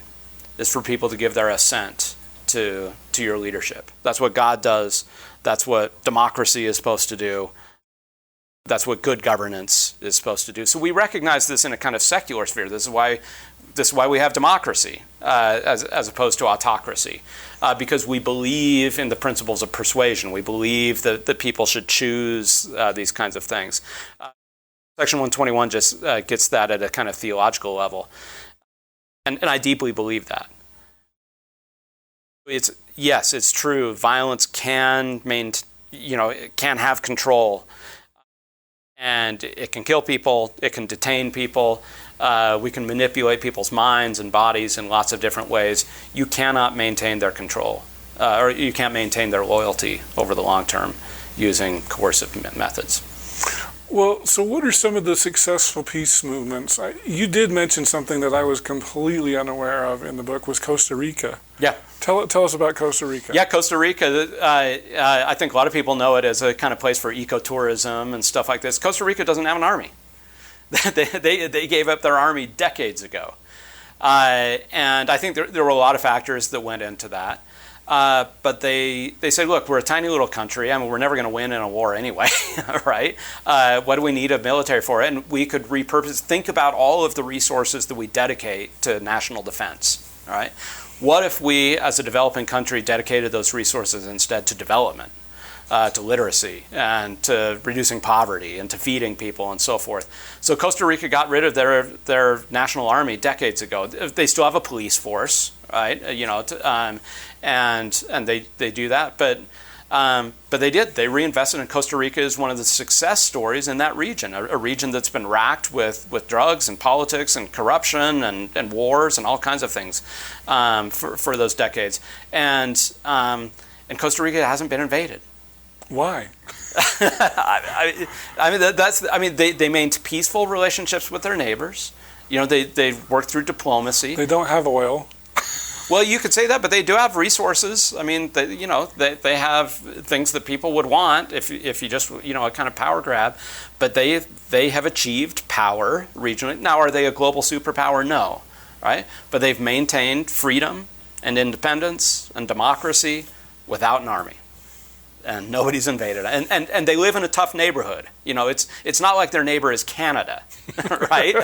is for people to give their assent to your leadership. That's what God does. That's what democracy is supposed to do. That's what good governance is supposed to do. So we recognize this in a kind of secular sphere. This is why we have democracy as opposed to autocracy, because we believe in the principles of persuasion. We believe that people should choose these kinds of things. Section 121 just gets that at a kind of theological level. And I deeply believe that. It's true. Violence can it can have control, and it can kill people. It can detain people. We can manipulate people's minds and bodies in lots of different ways. You cannot maintain their control, or you can't maintain their loyalty over the long term using coercive methods. Well, so what are some of the successful peace movements? You did mention something that I was completely unaware of in the book, was Costa Rica. Yeah. Tell us about Costa Rica. Yeah, Costa Rica, I think a lot of people know it as a kind of place for ecotourism and stuff like this. Costa Rica doesn't have an army. They gave up their army decades ago. And I think there were a lot of factors that went into that. But they said, look, we're a tiny little country. I mean, we're never going to win in a war anyway, right? What do we need a military for? And we could repurpose, think about all of the resources that we dedicate to national defense, all right? What if we, as a developing country, dedicated those resources instead to development, to literacy, and to reducing poverty, and to feeding people, and so forth? So Costa Rica got rid of their national army decades ago. They still have a police force, right? And they do that, but they reinvested in Costa Rica. Is one of the success stories in that region, a region that's been racked with drugs and politics and corruption and wars and all kinds of things for those decades, and Costa Rica hasn't been invaded. Why? They maintain peaceful relationships with their neighbors. They work through diplomacy. They don't have oil. Well, you could say that, but they do have resources. I mean, they have things that people would want if you just, a kind of power grab. But they have achieved power regionally. Now, are they a global superpower? No, right? But they've maintained freedom and independence and democracy without an army. And nobody's invaded. And they live in a tough neighborhood. It's not like their neighbor is Canada, right?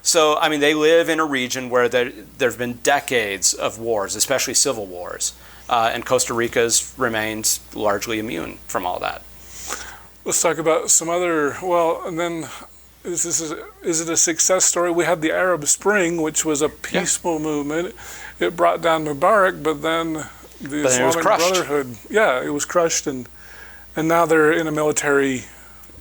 So, I mean, they live in a region where there's been decades of wars, especially civil wars. And Costa Rica's remained largely immune from all that. Let's talk about some other, and then is it a success story? We had the Arab Spring, which was a peaceful movement. It brought down Mubarak, but then the Islamic Brotherhood, it was crushed, and now they're in a military.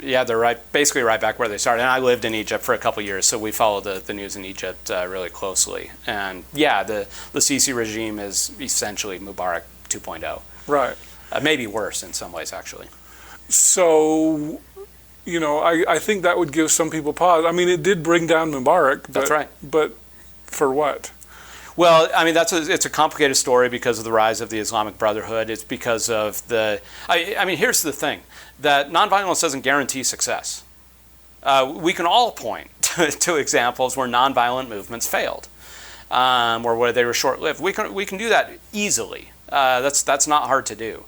Yeah, they're basically right back where they started. And I lived in Egypt for a couple of years, so we follow the news in Egypt really closely. And the Sisi regime is essentially Mubarak 2.0. Right. Maybe worse in some ways, actually. So, I think that would give some people pause. I mean, it did bring down Mubarak. That's right. But for what? Well, I mean, it's a complicated story because of the rise of the Islamic Brotherhood. It's because of here's the thing, that nonviolence doesn't guarantee success. We can all point to examples where nonviolent movements failed, or where they were short-lived. We can do that easily. That's not hard to do.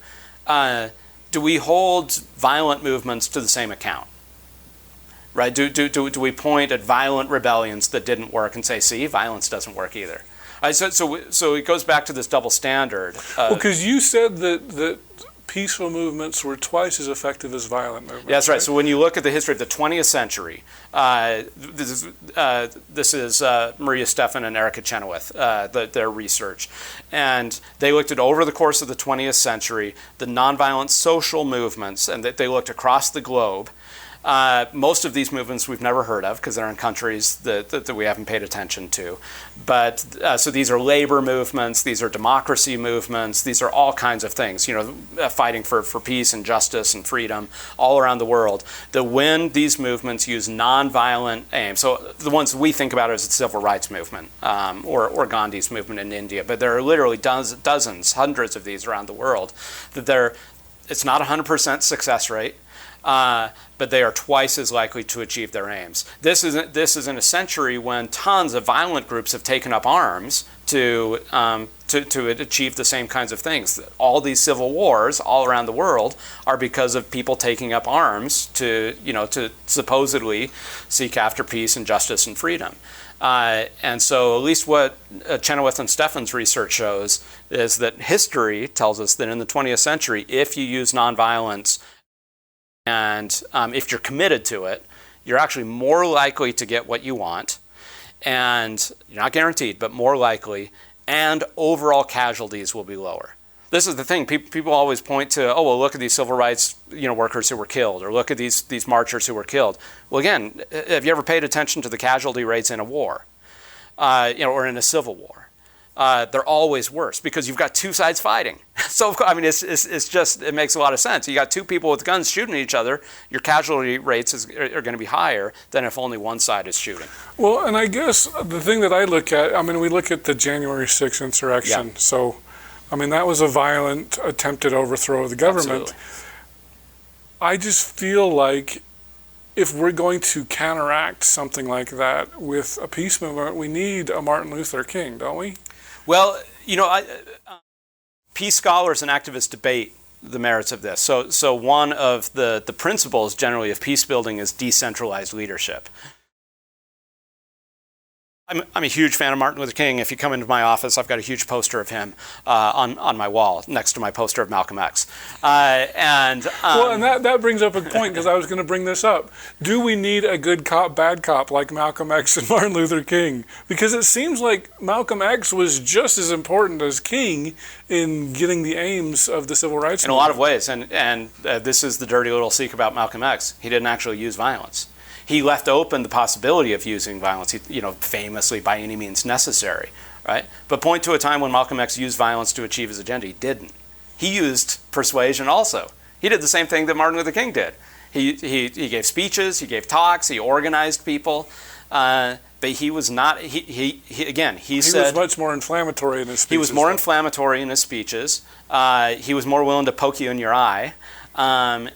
Do we hold violent movements to the same account? Right? Do we point at violent rebellions that didn't work and say, see, violence doesn't work either? So it goes back to this double standard. Because you said that peaceful movements were twice as effective as violent movements. Yeah, that's right. So when you look at the history of the 20th century, this is Maria Stephan and Erica Chenoweth, their research. And they looked at, over the course of the 20th century, the nonviolent social movements, and they looked across the globe. Most of these movements we've never heard of because they're in countries that we haven't paid attention to. But so these are labor movements, these are democracy movements, these are all kinds of things, fighting for peace and justice and freedom all around the world. That when these movements use nonviolent aims, so the ones we think about as the civil rights movement or Gandhi's movement in India, but there are literally dozens, hundreds of these around the world, it's not 100% success rate. But they are twice as likely to achieve their aims. This is in a century when tons of violent groups have taken up arms to achieve the same kinds of things. All these civil wars all around the world are because of people taking up arms to supposedly seek after peace and justice and freedom. And so at least what Chenoweth and Stephan's research shows is that history tells us that in the 20th century, if you use nonviolence, and if you're committed to it, you're actually more likely to get what you want. And you're not guaranteed, but more likely. And overall casualties will be lower. This is the thing. People always point to, oh, well, look at these civil rights workers who were killed, or look at these marchers who were killed. Well, again, have you ever paid attention to the casualty rates in a war, or in a civil war? They're always worse because you've got two sides fighting. So, I mean, it's just, it makes a lot of sense. You got two people with guns shooting at each other, your casualty rates are going to be higher than if only one side is shooting. Well, and I guess the thing that I look at, we look at the January 6th insurrection. Yeah. So, that was a violent attempted overthrow of the government. Absolutely. I just feel like if we're going to counteract something like that with a peace movement, we need a Martin Luther King, don't we? Well, peace scholars and activists debate the merits of this. So one of the principles generally of peace building is decentralized leadership. I'm a huge fan of Martin Luther King. If you come into my office, I've got a huge poster of him on my wall next to my poster of Malcolm X. And that brings up a point, because I was going to bring this up. Do we need a good cop, bad cop like Malcolm X and Martin Luther King? Because it seems like Malcolm X was just as important as King in getting the aims of the civil rights movement. In a lot of ways. And this is the dirty little secret about Malcolm X. He didn't actually use violence. He left open the possibility of using violence, famously by any means necessary, right? But point to a time when Malcolm X used violence to achieve his agenda. He didn't. He used persuasion also. He did the same thing that Martin Luther King did. He gave speeches, he gave talks, he organized people, but he was not, he said... was much more inflammatory in his speeches. He was more inflammatory in his speeches. He was more willing to poke you in your eye. And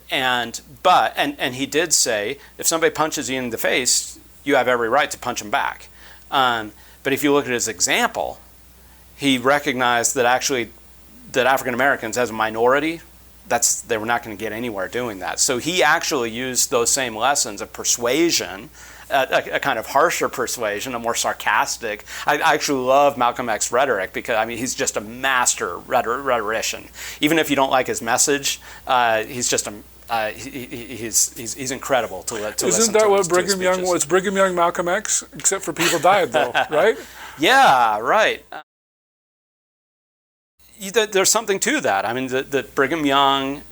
he did say, if somebody punches you in the face, you have every right to punch him back. But if you look at his example, he recognized that African Americans as a minority, they were not going to get anywhere doing that. So he actually used those same lessons of persuasion, a kind of harsher persuasion, a more sarcastic. I actually love Malcolm X rhetoric because he's just a master rhetorician. Even if you don't like his message, he's just he's incredible to listen to. Isn't that what Brigham Young was? Brigham Young Malcolm X, except for people died though, right? Yeah, right. There's something to that. That Brigham Young,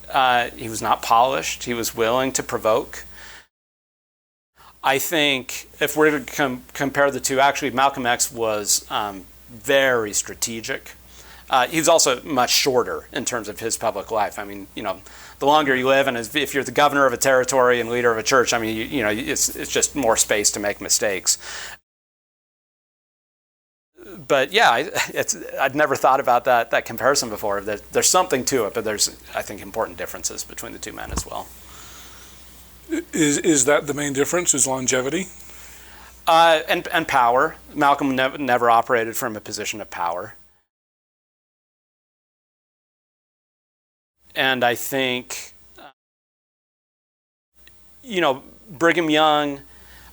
he was not polished. He was willing to provoke. I think if we're to compare the two, actually Malcolm X was very strategic. He was also much shorter in terms of his public life. The longer you live, and if you're the governor of a territory and leader of a church, it's just more space to make mistakes. But yeah, I'd never thought about that comparison before. There's something to it, but there's, I think, important differences between the two men as well. Is that the main difference, is longevity? And power. Malcolm never operated from a position of power. And I think, Brigham Young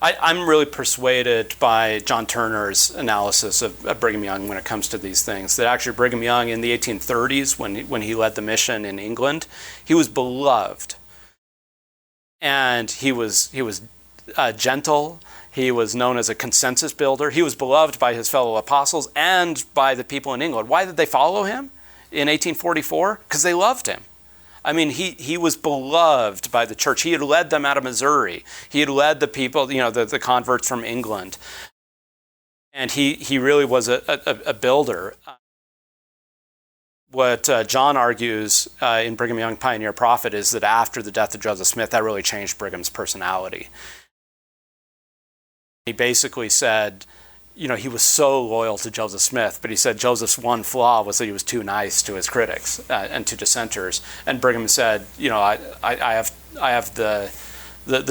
I'm really persuaded by John Turner's analysis of Brigham Young when it comes to these things. That actually Brigham Young in the 1830s, when he led the mission in England, he was beloved, and he was gentle. He was known as a consensus builder. He was beloved by his fellow apostles and by the people in England. Why did they follow him in 1844? Because they loved him. I mean, he was beloved by the church. He had led them out of Missouri. He had led the people, the converts from England. And he really was a builder. What John argues in Brigham Young, Pioneer Prophet, is that after the death of Joseph Smith, that really changed Brigham's personality. He basically said, he was so loyal to Joseph Smith, but he said Joseph's one flaw was that he was too nice to his critics and to dissenters. And Brigham said, I have the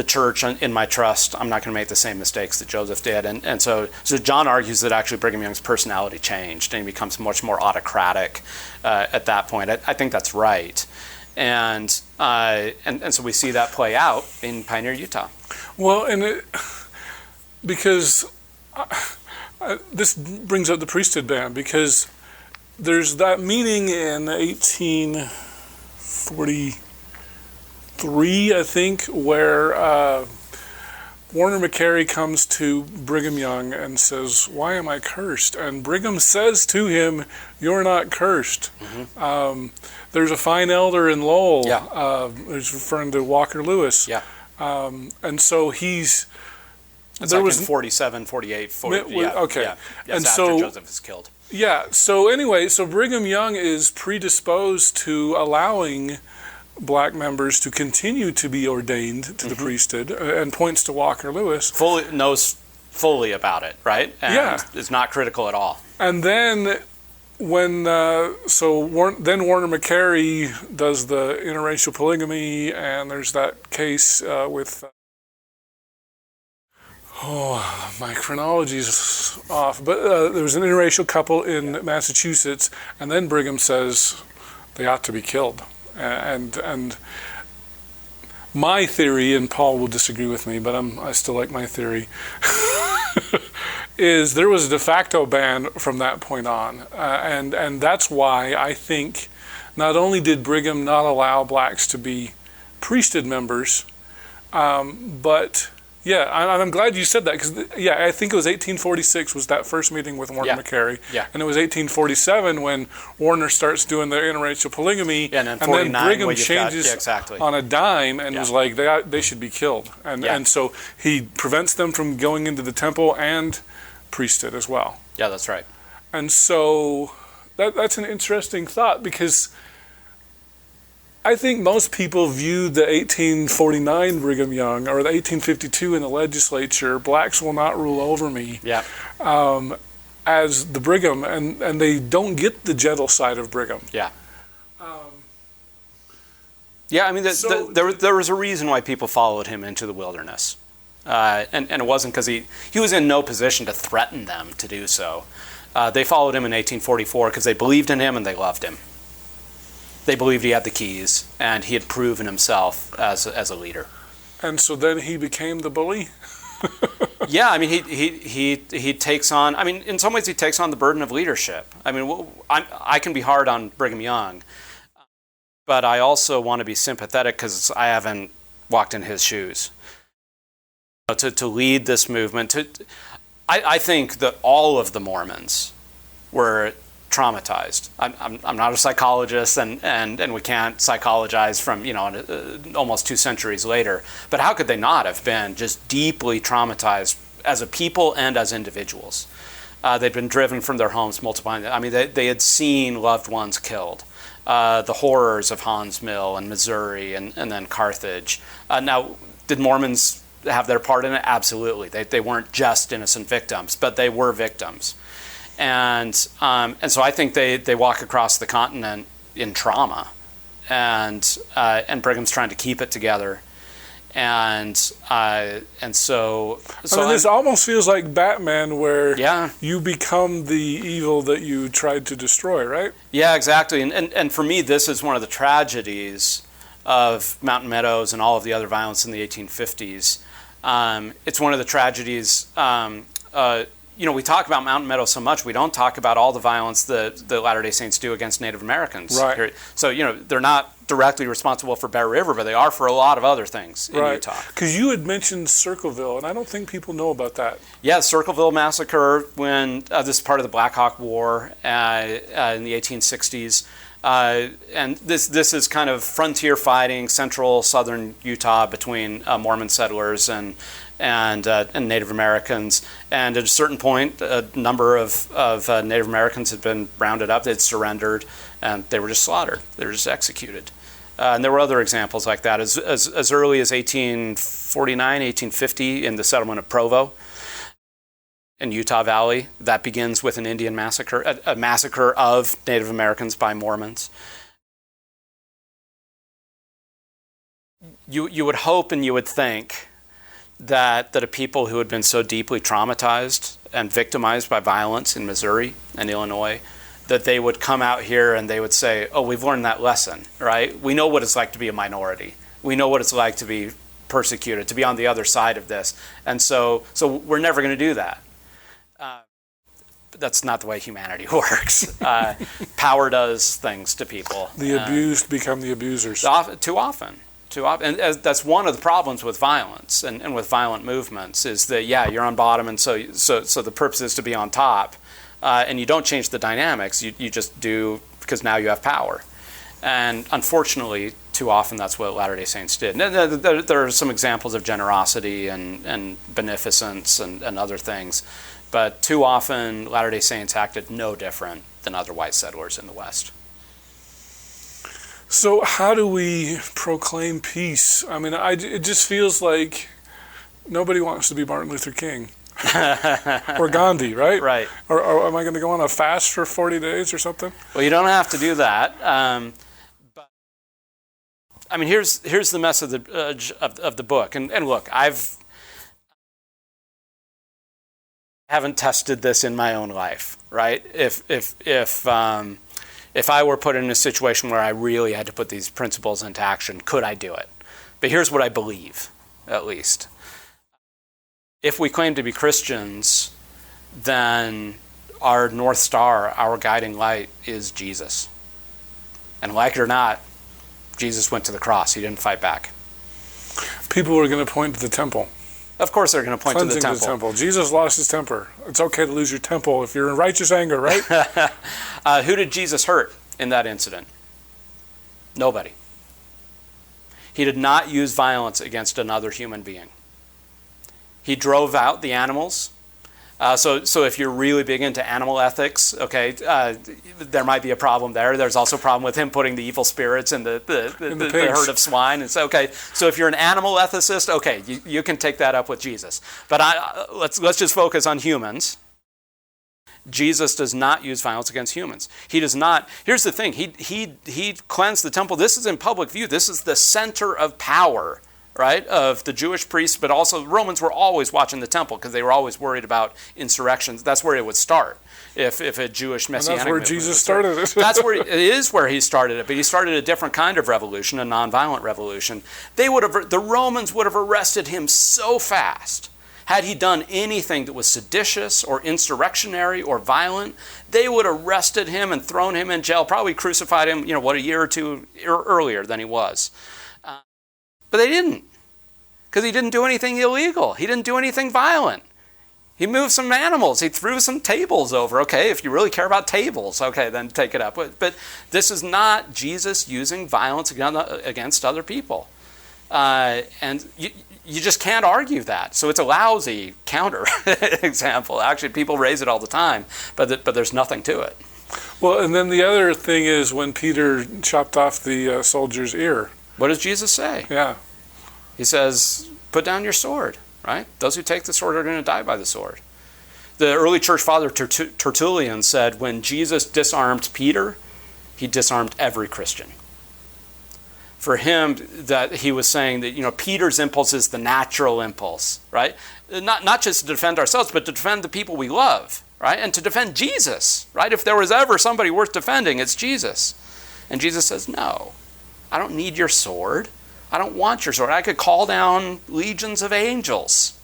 church in my trust. I'm not going to make the same mistakes that Joseph did. And so John argues that actually Brigham Young's personality changed and he becomes much more autocratic at that point. I think that's right. And so we see that play out in Pioneer, Utah. Well, because this brings up the priesthood ban, because there's that meeting in 1843, I think, where Warner McCary comes to Brigham Young and says, "Why am I cursed?" And Brigham says to him, "You're not cursed." Mm-hmm. There's a fine elder in Lowell, who's referring to Walker Lewis. Yeah. And so he's... It's there like was in 47, 48, 40, okay. Yeah. And after so Joseph is killed. Yeah. So anyway, Brigham Young is predisposed to allowing black members to continue to be ordained to the priesthood, and points to Walker Lewis. Knows fully about it, right? And is not critical at all. And then when then Warner McCary does the interracial polygamy, and there's that case with. Oh, my chronology's off. But there was an interracial couple in Massachusetts, and then Brigham says they ought to be killed. And my theory, and Paul will disagree with me, but I still like my theory, is there was a de facto ban from that point on. And that's why I think not only did Brigham not allow blacks to be priesthood members, but... Yeah, I'm glad you said that, because, I think it was 1846 was that first meeting with Warner McCary. Yeah. And it was 1847 when Warner starts doing the interracial polygamy, and then Brigham changes on a dime and was like, they should be killed. And so he prevents them from going into the temple and priesthood as well. Yeah, that's right. And so that's an interesting thought, because I think most people viewed the 1849 Brigham Young, or the 1852 in the legislature, "Blacks will not rule over me," as the Brigham, and they don't get the gentle side of Brigham. Yeah. I mean, there was a reason why people followed him into the wilderness, and it wasn't because he was in no position to threaten them to do so. They followed him in 1844 because they believed in him and they loved him. They believed he had the keys, and he had proven himself as a leader. And so then he became the bully? Yeah, I mean, he takes on, I mean, in some ways he takes on the burden of leadership. I mean, I can be hard on Brigham Young, but I also want to be sympathetic because I haven't walked in his shoes. To lead this movement, I think that all of the Mormons were traumatized. I'm not a psychologist, and we can't psychologize from almost 2 centuries later. But how could they not have been just deeply traumatized as a people and as individuals? They'd been driven from their homes multiplying. I mean, they had seen loved ones killed. The horrors of Hans Mill and Missouri and then Carthage. Now, did Mormons have their part in it? Absolutely. They weren't just innocent victims, but they were victims. And so I think they walk across the continent in trauma, and Brigham's trying to keep it together, and so. I mean, this almost feels like Batman, where you become the evil that you tried to destroy, right? Yeah, exactly. And for me, this is one of the tragedies of Mountain Meadows and all of the other violence in the 1850s. It's one of the tragedies. We talk about Mountain Meadows so much, we don't talk about all the violence that the Latter-day Saints do against Native Americans. Right. So, they're not directly responsible for Bear River, but they are for a lot of other things in Utah. Because you had mentioned Circleville, and I don't think people know about that. Yeah, the Circleville Massacre, when this is part of the Black Hawk War in the 1860s. And this is kind of frontier fighting, central southern Utah between Mormon settlers and Native Americans. And at a certain point, a number of Native Americans had been rounded up. They'd surrendered, and they were just slaughtered. They were just executed. And there were other examples like that. As early as 1849, 1850, in the settlement of Provo in Utah Valley, that begins with an Indian massacre, a massacre of Native Americans by Mormons. You would hope and you would think that a people who had been so deeply traumatized and victimized by violence in Missouri and Illinois, that they would come out here and they would say, oh, we've learned that lesson, right? We know what it's like to be a minority. We know what it's like to be persecuted, to be on the other side of this. And so we're never going to do that. That's not the way humanity works. Power does things to people. The abused become the abusers. Too often. And that's one of the problems with violence and with violent movements is that, you're on bottom, and so the purpose is to be on top. And you don't change the dynamics. You just do because now you have power. And unfortunately, too often that's what Latter-day Saints did. And there are some examples of generosity and beneficence and other things. But too often, Latter-day Saints acted no different than other white settlers in the West. So how do we proclaim peace? I mean, it just feels like nobody wants to be Martin Luther King. Or Gandhi, right? Right. Or am I going to go on a fast for 40 days or something? Well, you don't have to do that. But I mean, here's the mess of the book. And look, haven't tested this in my own life, right? If I were put in a situation where I really had to put these principles into action, could I do it? But here's what I believe, at least. If we claim to be Christians, then our North Star, our guiding light, is Jesus. And like it or not, Jesus went to the cross. He didn't fight back. People are going to point to the temple. Of course they're going to point to the temple. Jesus lost his temper. It's okay to lose your temple if you're in righteous anger, right? Who did Jesus hurt in that incident? Nobody. He did not use violence against another human being. He drove out the animals. So if you're really big into animal ethics, okay, there might be a problem there. There's also a problem with him putting the evil spirits in the herd of swine. And so, okay, so if you're an animal ethicist, okay, you can take that up with Jesus. But let's just focus on humans. Jesus does not use violence against humans. He does not. Here's the thing. He cleansed the temple. This is in public view. This is the center of power, right, of the Jewish priests, but also the Romans were always watching the temple because they were always worried about insurrections. That's where it would start if a Jewish messianic movement. That's where Jesus started it. That's where it is where he started it, but he started a different kind of revolution, a nonviolent revolution. The Romans would have arrested him so fast. Had he done anything that was seditious or insurrectionary or violent, they would have arrested him and thrown him in jail, probably crucified him, a year or two earlier than he was. But they didn't, because he didn't do anything illegal. He didn't do anything violent. He moved some animals. He threw some tables over. Okay, if you really care about tables, okay, then take it up. But this is not Jesus using violence against other people. And you just can't argue that. So it's a lousy counter example. Actually, people raise it all the time, but there's nothing to it. Well, and then the other thing is when Peter chopped off the soldier's ear. What does Jesus say? Yeah. He says, put down your sword, right? Those who take the sword are going to die by the sword. The early church father Tertullian said when Jesus disarmed Peter, he disarmed every Christian. For him, that he was saying that, Peter's impulse is the natural impulse, right? Not just to defend ourselves, but to defend the people we love, right? And to defend Jesus, right? If there was ever somebody worth defending, it's Jesus. And Jesus says, no. I don't need your sword. I don't want your sword. I could call down legions of angels.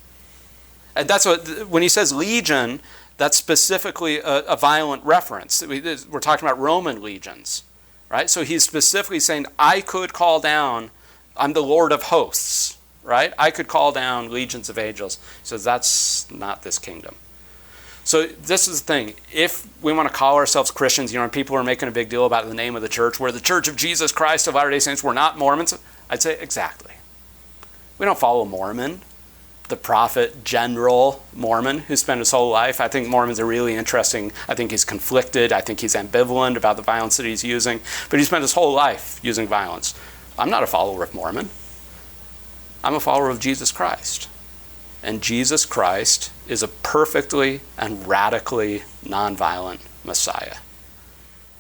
And that's what, when he says legion, that's specifically a violent reference. We're talking about Roman legions, right? So he's specifically saying, I could call down, I'm the Lord of hosts, right? I could call down legions of angels. He says, that's not this kingdom. So this is the thing. If we want to call ourselves Christians, and people are making a big deal about the name of the church, we're the Church of Jesus Christ of Latter-day Saints, we're not Mormons, I'd say, exactly. We don't follow Mormon, the prophet, general Mormon, who spent his whole life. I think Mormons are really interesting. I think he's conflicted. I think he's ambivalent about the violence that he's using. But he spent his whole life using violence. I'm not a follower of Mormon. I'm a follower of Jesus Christ. And Jesus Christ is a perfectly and radically nonviolent Messiah.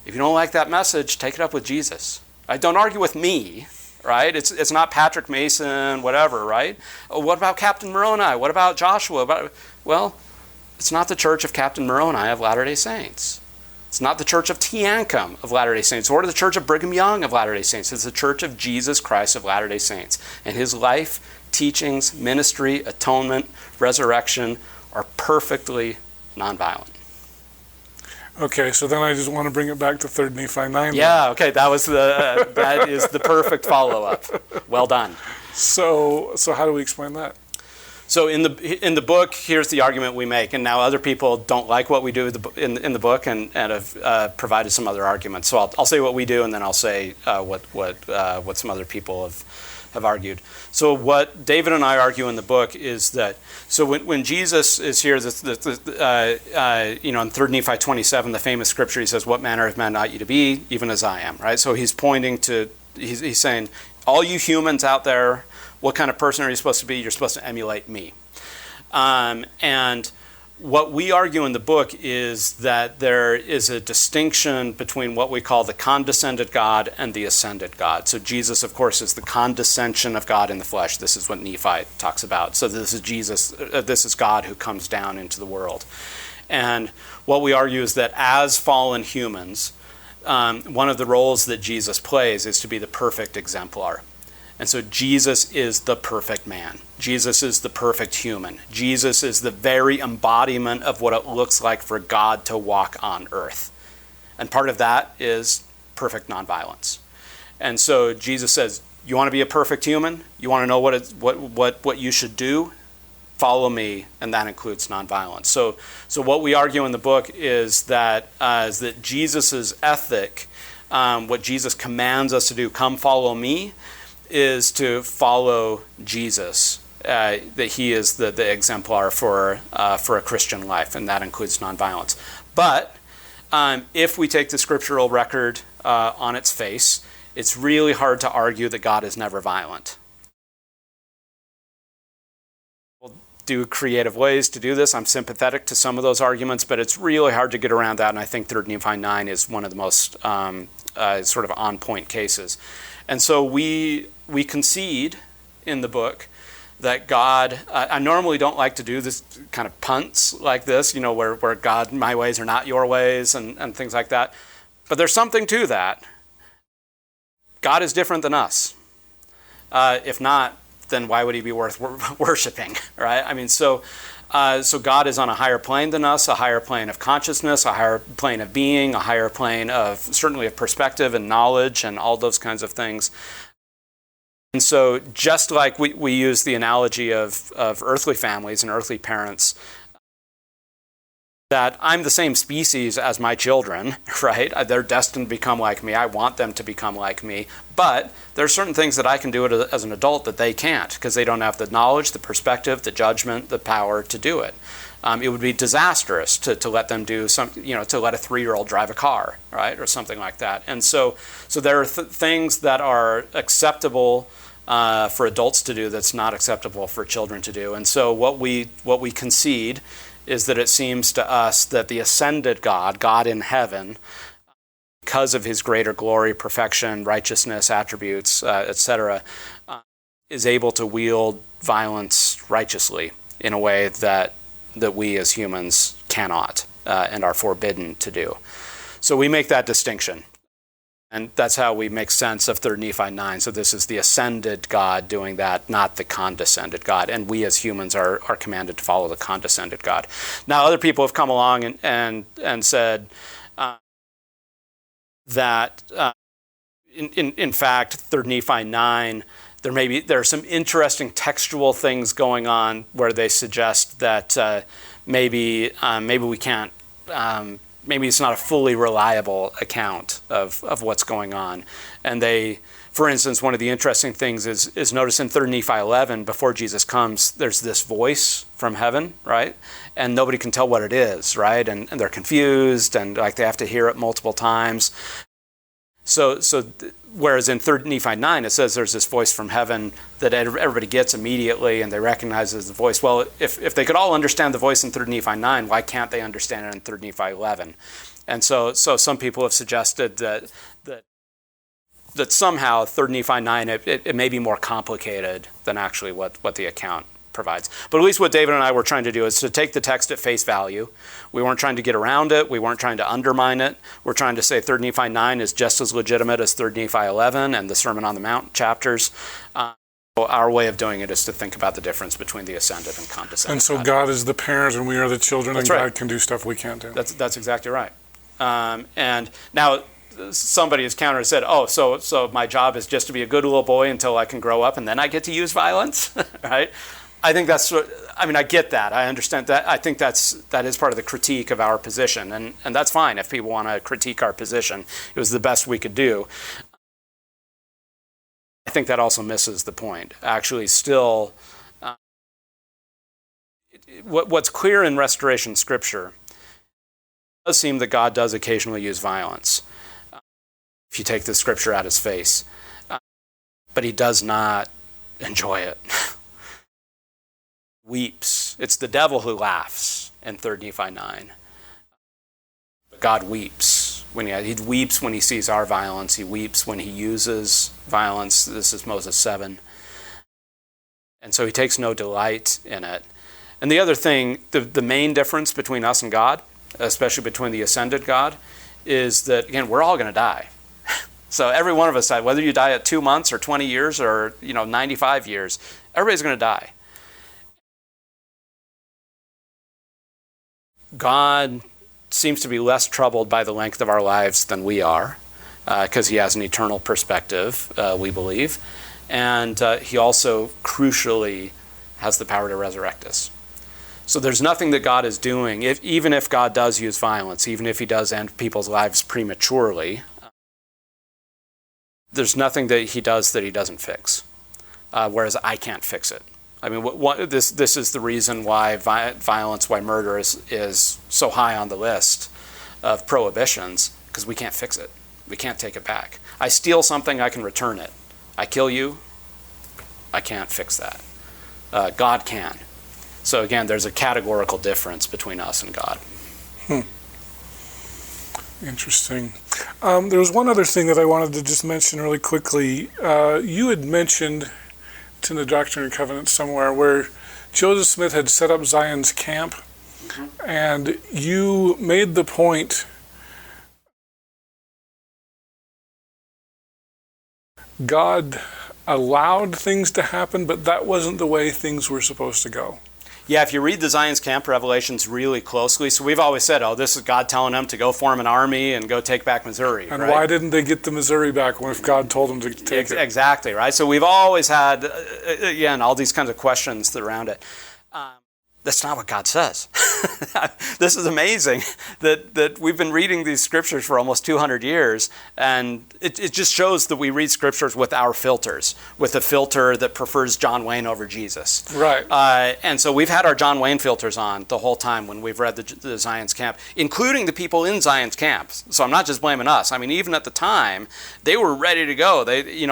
If you don't like that message, take it up with Jesus. Right? Don't argue with me. Right? It's not Patrick Mason, whatever, right? Oh, what about Captain Moroni? What about Joshua? Well, it's not the Church of Captain Moroni of Latter-day Saints. It's not the Church of Tiancum of Latter-day Saints or the Church of Brigham Young of Latter-day Saints. It's the Church of Jesus Christ of Latter-day Saints. And his life, teachings, ministry, atonement, resurrection are perfectly nonviolent. Okay, so then I just want to bring it back to 3 Nephi 9. Yeah, okay, that is the perfect follow-up. Well done. So how do we explain that? So in the book, here's the argument we make, and now other people don't like what we do in the book and have provided some other arguments. So I'll say what we do, and then I'll say what some other people have argued. So what David and I argue in the book is that, so when Jesus is here, in 3 Nephi 27, the famous scripture, he says, what manner of man ought you to be, even as I am, right? So he's pointing to, he's saying, all you humans out there, what kind of person are you supposed to be? You're supposed to emulate me. And what we argue in the book is that there is a distinction between what we call the condescended God and the ascended God. So Jesus, of course, is the condescension of God in the flesh. This is what Nephi talks about. So this is Jesus, this is God who comes down into the world. And what we argue is that as fallen humans, one of the roles that Jesus plays is to be the perfect exemplar. And so Jesus is the perfect man. Jesus is the perfect human. Jesus is the very embodiment of what it looks like for God to walk on earth. And part of that is perfect nonviolence. And so Jesus says, you want to be a perfect human? You want to know what you should do? Follow me, and that includes nonviolence. So what we argue in the book is that Jesus' ethic, what Jesus commands us to do, come follow me, is to follow Jesus, that he is the exemplar for a Christian life, and that includes nonviolence. But if we take the scriptural record on its face, it's really hard to argue that God is never violent. We'll do creative ways to do this. I'm sympathetic to some of those arguments, but it's really hard to get around that, and I think 3 Nephi 9 is one of the most sort of on-point cases. And so we concede in the book that God, I normally don't like to do this kind of punts like this, where God, my ways are not your ways and things like that. But there's something to that. God is different than us. If not, then why would he be worth worshiping, right? I mean, so God is on a higher plane than us, a higher plane of consciousness, a higher plane of being, a higher plane of, certainly of perspective and knowledge and all those kinds of things. And so just like we use the analogy of earthly families and earthly parents, that I'm the same species as my children, right? They're destined to become like me. I want them to become like me. But there are certain things that I can do as an adult that they can't, because they don't have the knowledge, the perspective, the judgment, the power to do it. It would be disastrous to let them do to let a 3-year-old drive a car, right? Or something like that. And so there are things that are acceptable for adults to do that's not acceptable for children to do. And so what we concede is that it seems to us that the ascended God, God in heaven, because of his greater glory, perfection, righteousness, attributes, etc., is able to wield violence righteously in a way that we as humans cannot and are forbidden to do. So we make that distinction. And that's how we make sense of 3 Nephi 9. So this is the ascended God doing that, not the condescended God. And we as humans are commanded to follow the condescended God. Now, other people have come along and said that, in fact, 3 Nephi 9, there are some interesting textual things going on where they suggest that maybe we can't. Maybe it's not a fully reliable account of what's going on. And for instance, one of the interesting things is notice in 3 Nephi 11, before Jesus comes, there's this voice from heaven, right? And nobody can tell what it is, right? And they're confused, and like they have to hear it multiple times. So whereas in 3 Nephi 9, it says there's this voice from heaven that everybody gets immediately and they recognize as the voice. Well, if they could all understand the voice in 3 Nephi 9, why can't they understand it in 3 Nephi 11? And so some people have suggested that somehow 3 Nephi 9, it may be more complicated than actually what the account provides. But at least what David and I were trying to do is to take the text at face value. We weren't trying to get around it. We weren't trying to undermine it. We're trying to say 3 Nephi 9 is just as legitimate as 3 Nephi 11 and the Sermon on the Mount chapters. Our way of doing it is to think about the difference between the ascended and condescended. And so God is the parent and we are the children. That's and right. God can do stuff we can't do. That's exactly right. And now somebody has countered and said, oh, so my job is just to be a good little boy until I can grow up and then I get to use violence, right? I think I get that. I understand that. I think that is part of the critique of our position. And that's fine if people want to critique our position. It was the best we could do. I think that also misses the point. Actually, still, what's clear in Restoration Scripture, it does seem that God does occasionally use violence, if you take the Scripture at its face. But he does not enjoy it. Weeps. It's the devil who laughs in 3 Nephi 9. But God weeps. He weeps when he sees our violence. He weeps when he uses violence. This is Moses 7. And so he takes no delight in it. And the other thing, the main difference between us and God, especially between the ascended God, is that, again, we're all going to die. So every one of us, whether you die at 2 months or 20 years or 95 years, everybody's going to die. God seems to be less troubled by the length of our lives than we are, because he has an eternal perspective, we believe. And he also, crucially, has the power to resurrect us. So there's nothing that God is doing, even if God does use violence, even if he does end people's lives prematurely, there's nothing that he does that he doesn't fix, whereas I can't fix it. I mean, this is the reason why violence, why murder is so high on the list of prohibitions, because we can't fix it. We can't take it back. I steal something, I can return it. I kill you, I can't fix that. God can. So again, there's a categorical difference between us and God. Interesting. There was one other thing that I wanted to just mention really quickly. You had mentioned, it's in the Doctrine and Covenants somewhere, where Joseph Smith had set up Zion's camp, and you made the point God allowed things to happen, but that wasn't the way things were supposed to go. Yeah, if you read the Zion's Camp Revelations really closely, so we've always said, this is God telling them to go form an army and go take back Missouri. And right? why didn't they get the Missouri back if God told them to take it? Exactly, right? So we've always had, again, all these kinds of questions around it. That's not what God says. This is amazing that we've been reading these scriptures for almost 200 years, and it just shows that we read scriptures with our filters, with a filter that prefers John Wayne over Jesus. Right. And so we've had our John Wayne filters on the whole time when we've read the Zion's Camp, including the people in Zion's Camp. So I'm not just blaming us. I mean, even at the time, they were ready to go.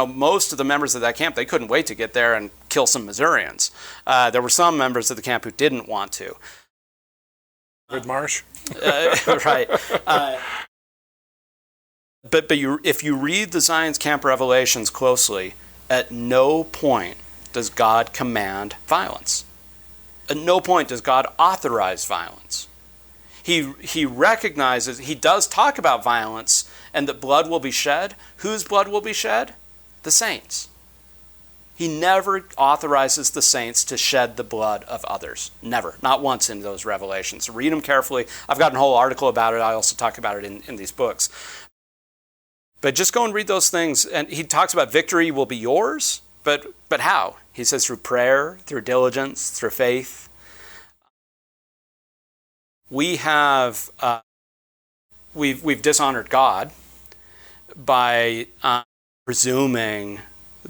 Most of the members of that camp, they couldn't wait to get there and kill some Missourians. There were some members of the camp who didn't want to. Good Marsh. Right. But if you read the Zion's Camp Revelations closely, at no point does God command violence. At no point does God authorize violence. he recognizes, he does talk about violence and that blood will be shed. Whose blood will be shed? The saints. He never authorizes the saints to shed the blood of others. Never. Not once in those revelations. So read them carefully. I've got a whole article about it. I also talk about it in these books. But just go and read those things. And he talks about victory will be yours. But how? He says through prayer, through diligence, through faith. We have, we've dishonored God by presuming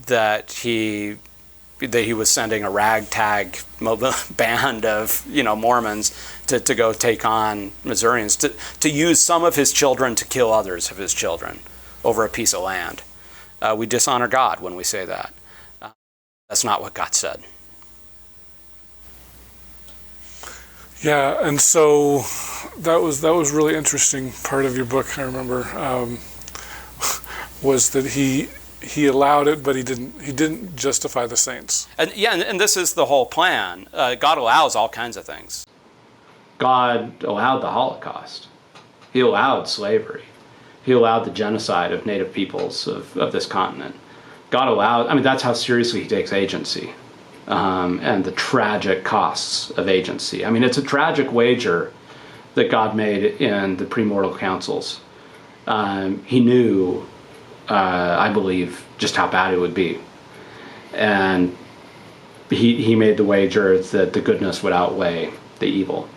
that he was sending a ragtag band of Mormons to go take on Missourians, to use some of his children to kill others of his children over a piece of land. We dishonor God when we say that. That's not what God said. Yeah, and so that was really interesting part of your book. I remember was that he allowed it, but he didn't justify the saints. And this is the whole plan. God allows all kinds of things. God allowed the Holocaust. He allowed slavery. He allowed the genocide of native peoples of this continent. God allowed, that's how seriously he takes agency, and the tragic costs of agency. It's a tragic wager that God made in the premortal councils. He knew, I believe, just how bad it would be. And he made the wager that the goodness would outweigh the evil.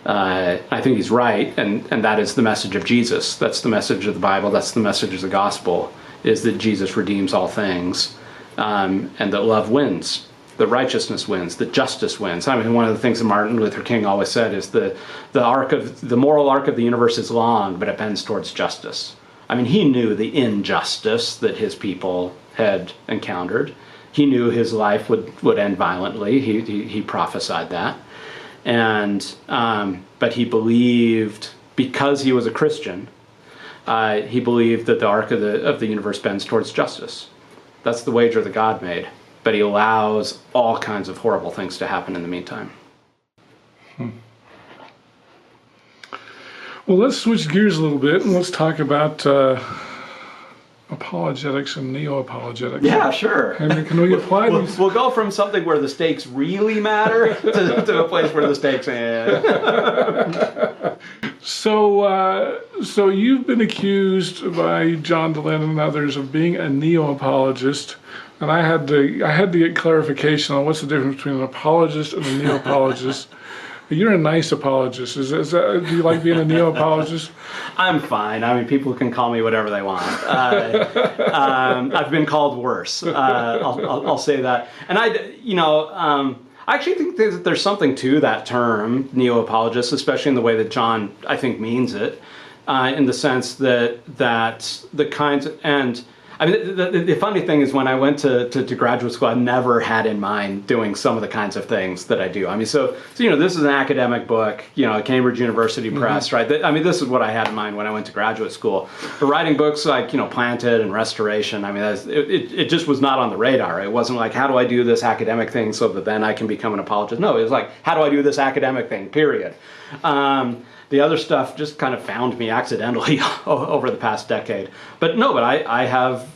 I think he's right, and that is the message of Jesus. That's the message of the Bible. That's the message of the gospel, is that Jesus redeems all things, and that love wins, that righteousness wins, that justice wins. One of the things that Martin Luther King always said is the moral arc of the universe is long, but it bends towards justice. He knew the injustice that his people had encountered. He knew his life would end violently. He prophesied that. But he believed, because he was a Christian, he believed that the arc of the universe bends towards justice. That's the wager that God made. But he allows all kinds of horrible things to happen in the meantime. Well, let's switch gears a little bit and let's talk about apologetics and neo-apologetics. Yeah, sure. Can we apply these? We'll go from something where the stakes really matter to a place where the stakes So you've been accused by John Dehlin and others of being a neo-apologist, and I had to get clarification on what's the difference between an apologist and a neo-apologist. You're a nice apologist. Do you like being a neo-apologist? I'm fine. People can call me whatever they want. I've been called worse. I'll say that. And I actually think that there's something to that term, neo-apologist, especially in the way that John, I think, means it, in the sense that the kinds of, and the funny thing is, when I went to graduate school, I never had in mind doing some of the kinds of things that I do. So this is an academic book, Cambridge University Press, right? This is what I had in mind when I went to graduate school. But writing books like, Planted and Restoration, it just was not on the radar. It wasn't like, how do I do this academic thing so that then I can become an apologist? No, it was like, how do I do this academic thing, period. The other stuff just kind of found me accidentally over the past decade. But I have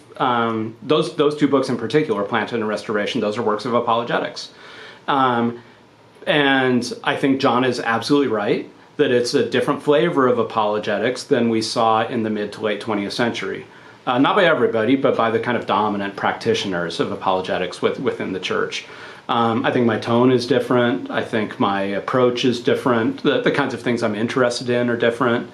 those two books in particular, Planted and Restoration, those are works of apologetics. And I think John is absolutely right that it's a different flavor of apologetics than we saw in the mid to late 20th century. Not by everybody, but by the kind of dominant practitioners of apologetics within the church. I think my tone is different. I think my approach is different. The kinds of things I'm interested in are different.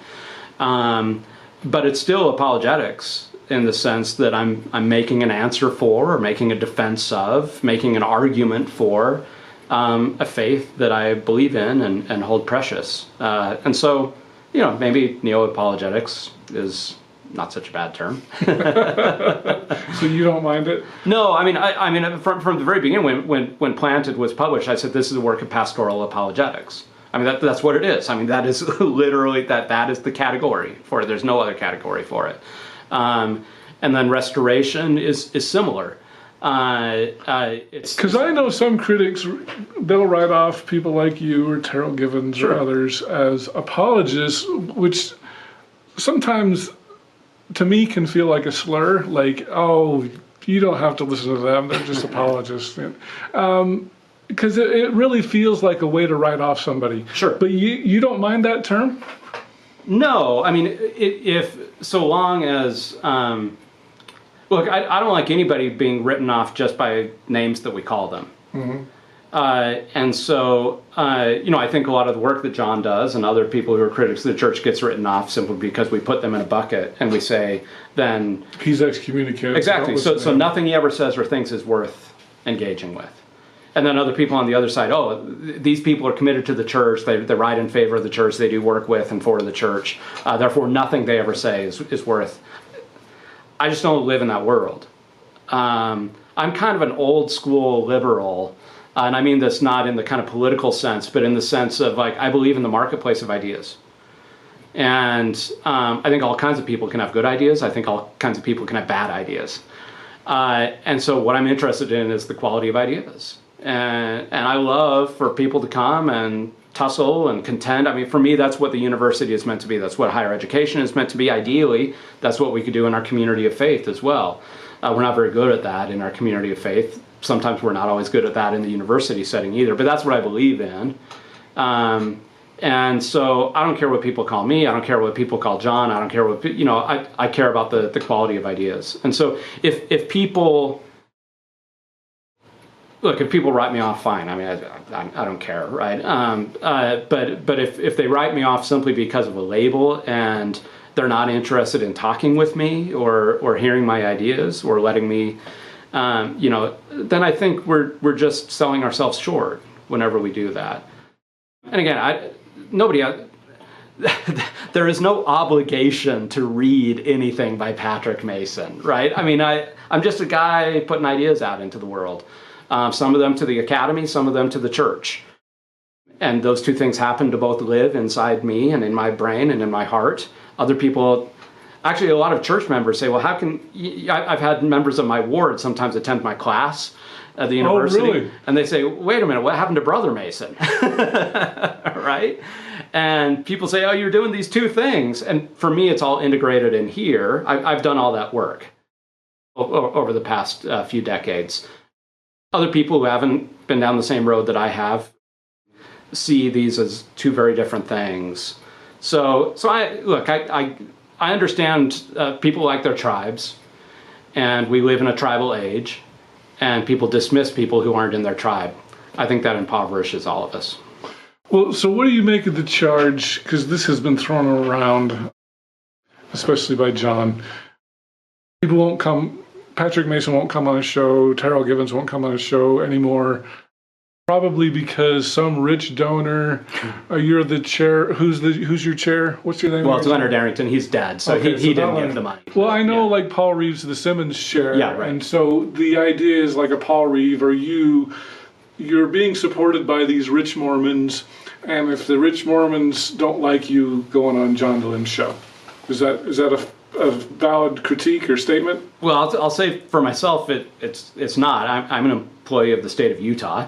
But it's still apologetics in the sense that I'm making an answer for, or making a defense of, making an argument for a faith that I believe in and hold precious. And so, maybe neo-apologetics is not such a bad term. So you don't mind it? No, from the very beginning, when Planted was published, I said this is a work of pastoral apologetics. That's what it is. That is literally that is the category for it. There's no other category for it. And then Restoration is similar. It's Because I know some critics, they'll write off people like you or Terrell Givens or others as apologists, which sometimes to me can feel like a slur, like, oh, you don't have to listen to them, they're just apologists. Because it really feels like a way to write off somebody. Sure. But you don't mind that term? No, I mean, if so long as, look, I don't like anybody being written off just by names that we call them. Mm-hmm. And so, I think a lot of the work that John does and other people who are critics of the church gets written off simply because we put them in a bucket and we say, then... He's excommunicated. Exactly. So nothing he ever says or thinks is worth engaging with. And then other people on the other side, these people are committed to the church, they write in favor of the church, they do work with and for the church, therefore nothing they ever say is worth. I just don't live in that world. I'm kind of an old school liberal, and I mean this not in the kind of political sense, but in the sense of, like, I believe in the marketplace of ideas. And I think all kinds of people can have good ideas, I think all kinds of people can have bad ideas. And so what I'm interested in is the quality of ideas. And I love for people to come and tussle and contend. I mean, for me, that's what the university is meant to be. That's what higher education is meant to be. Ideally, that's what we could do in our community of faith as well. We're not very good at that in our community of faith. Sometimes we're not always good at that in the university setting either, but that's what I believe in. And so I don't care what people call me. I don't care what people call John. I don't care what, I care about the quality of ideas. And so if people... Look, if people write me off, fine. I mean, I don't care, right? But if they write me off simply because of a label and they're not interested in talking with me or hearing my ideas or letting me, then I think we're just selling ourselves short whenever we do that. And again, there is no obligation to read anything by Patrick Mason, right? I mean, I'm just a guy putting ideas out into the world. Some of them to the academy, some of them to the church. And those two things happen to both live inside me and in my brain and in my heart. Other people, actually a lot of church members say, well, how can, I've had members of my ward sometimes attend my class at the university. Oh, really? And they say, wait a minute, what happened to Brother Mason? Right? And people say, oh, you're doing these two things. And for me, it's all integrated in here. I've done all that work over the past few decades. Other people who haven't been down the same road that I have see these as two very different things. So I understand people like their tribes, and we live in a tribal age, and people dismiss people who aren't in their tribe. I think that impoverishes all of us. Well, so what do you make of the charge, because this has been thrown around, especially by John, people won't come... Patrick Mason won't come on a show, Terrell Givens won't come on a show anymore, probably because some rich donor, you're the chair, who's your chair? What's your name? Well, it's Leonard Arrington, he's dead, so okay, he didn't give the money. Well, I know like Paul Reeves, the Simmons chair, yeah, right. And so the idea is like a Paul Reeve or you're being supported by these rich Mormons, and if the rich Mormons don't like you going on John Dehlin's show. Is that a valid critique or statement? Well, I'll say for myself, it's not. I'm an employee of the state of Utah,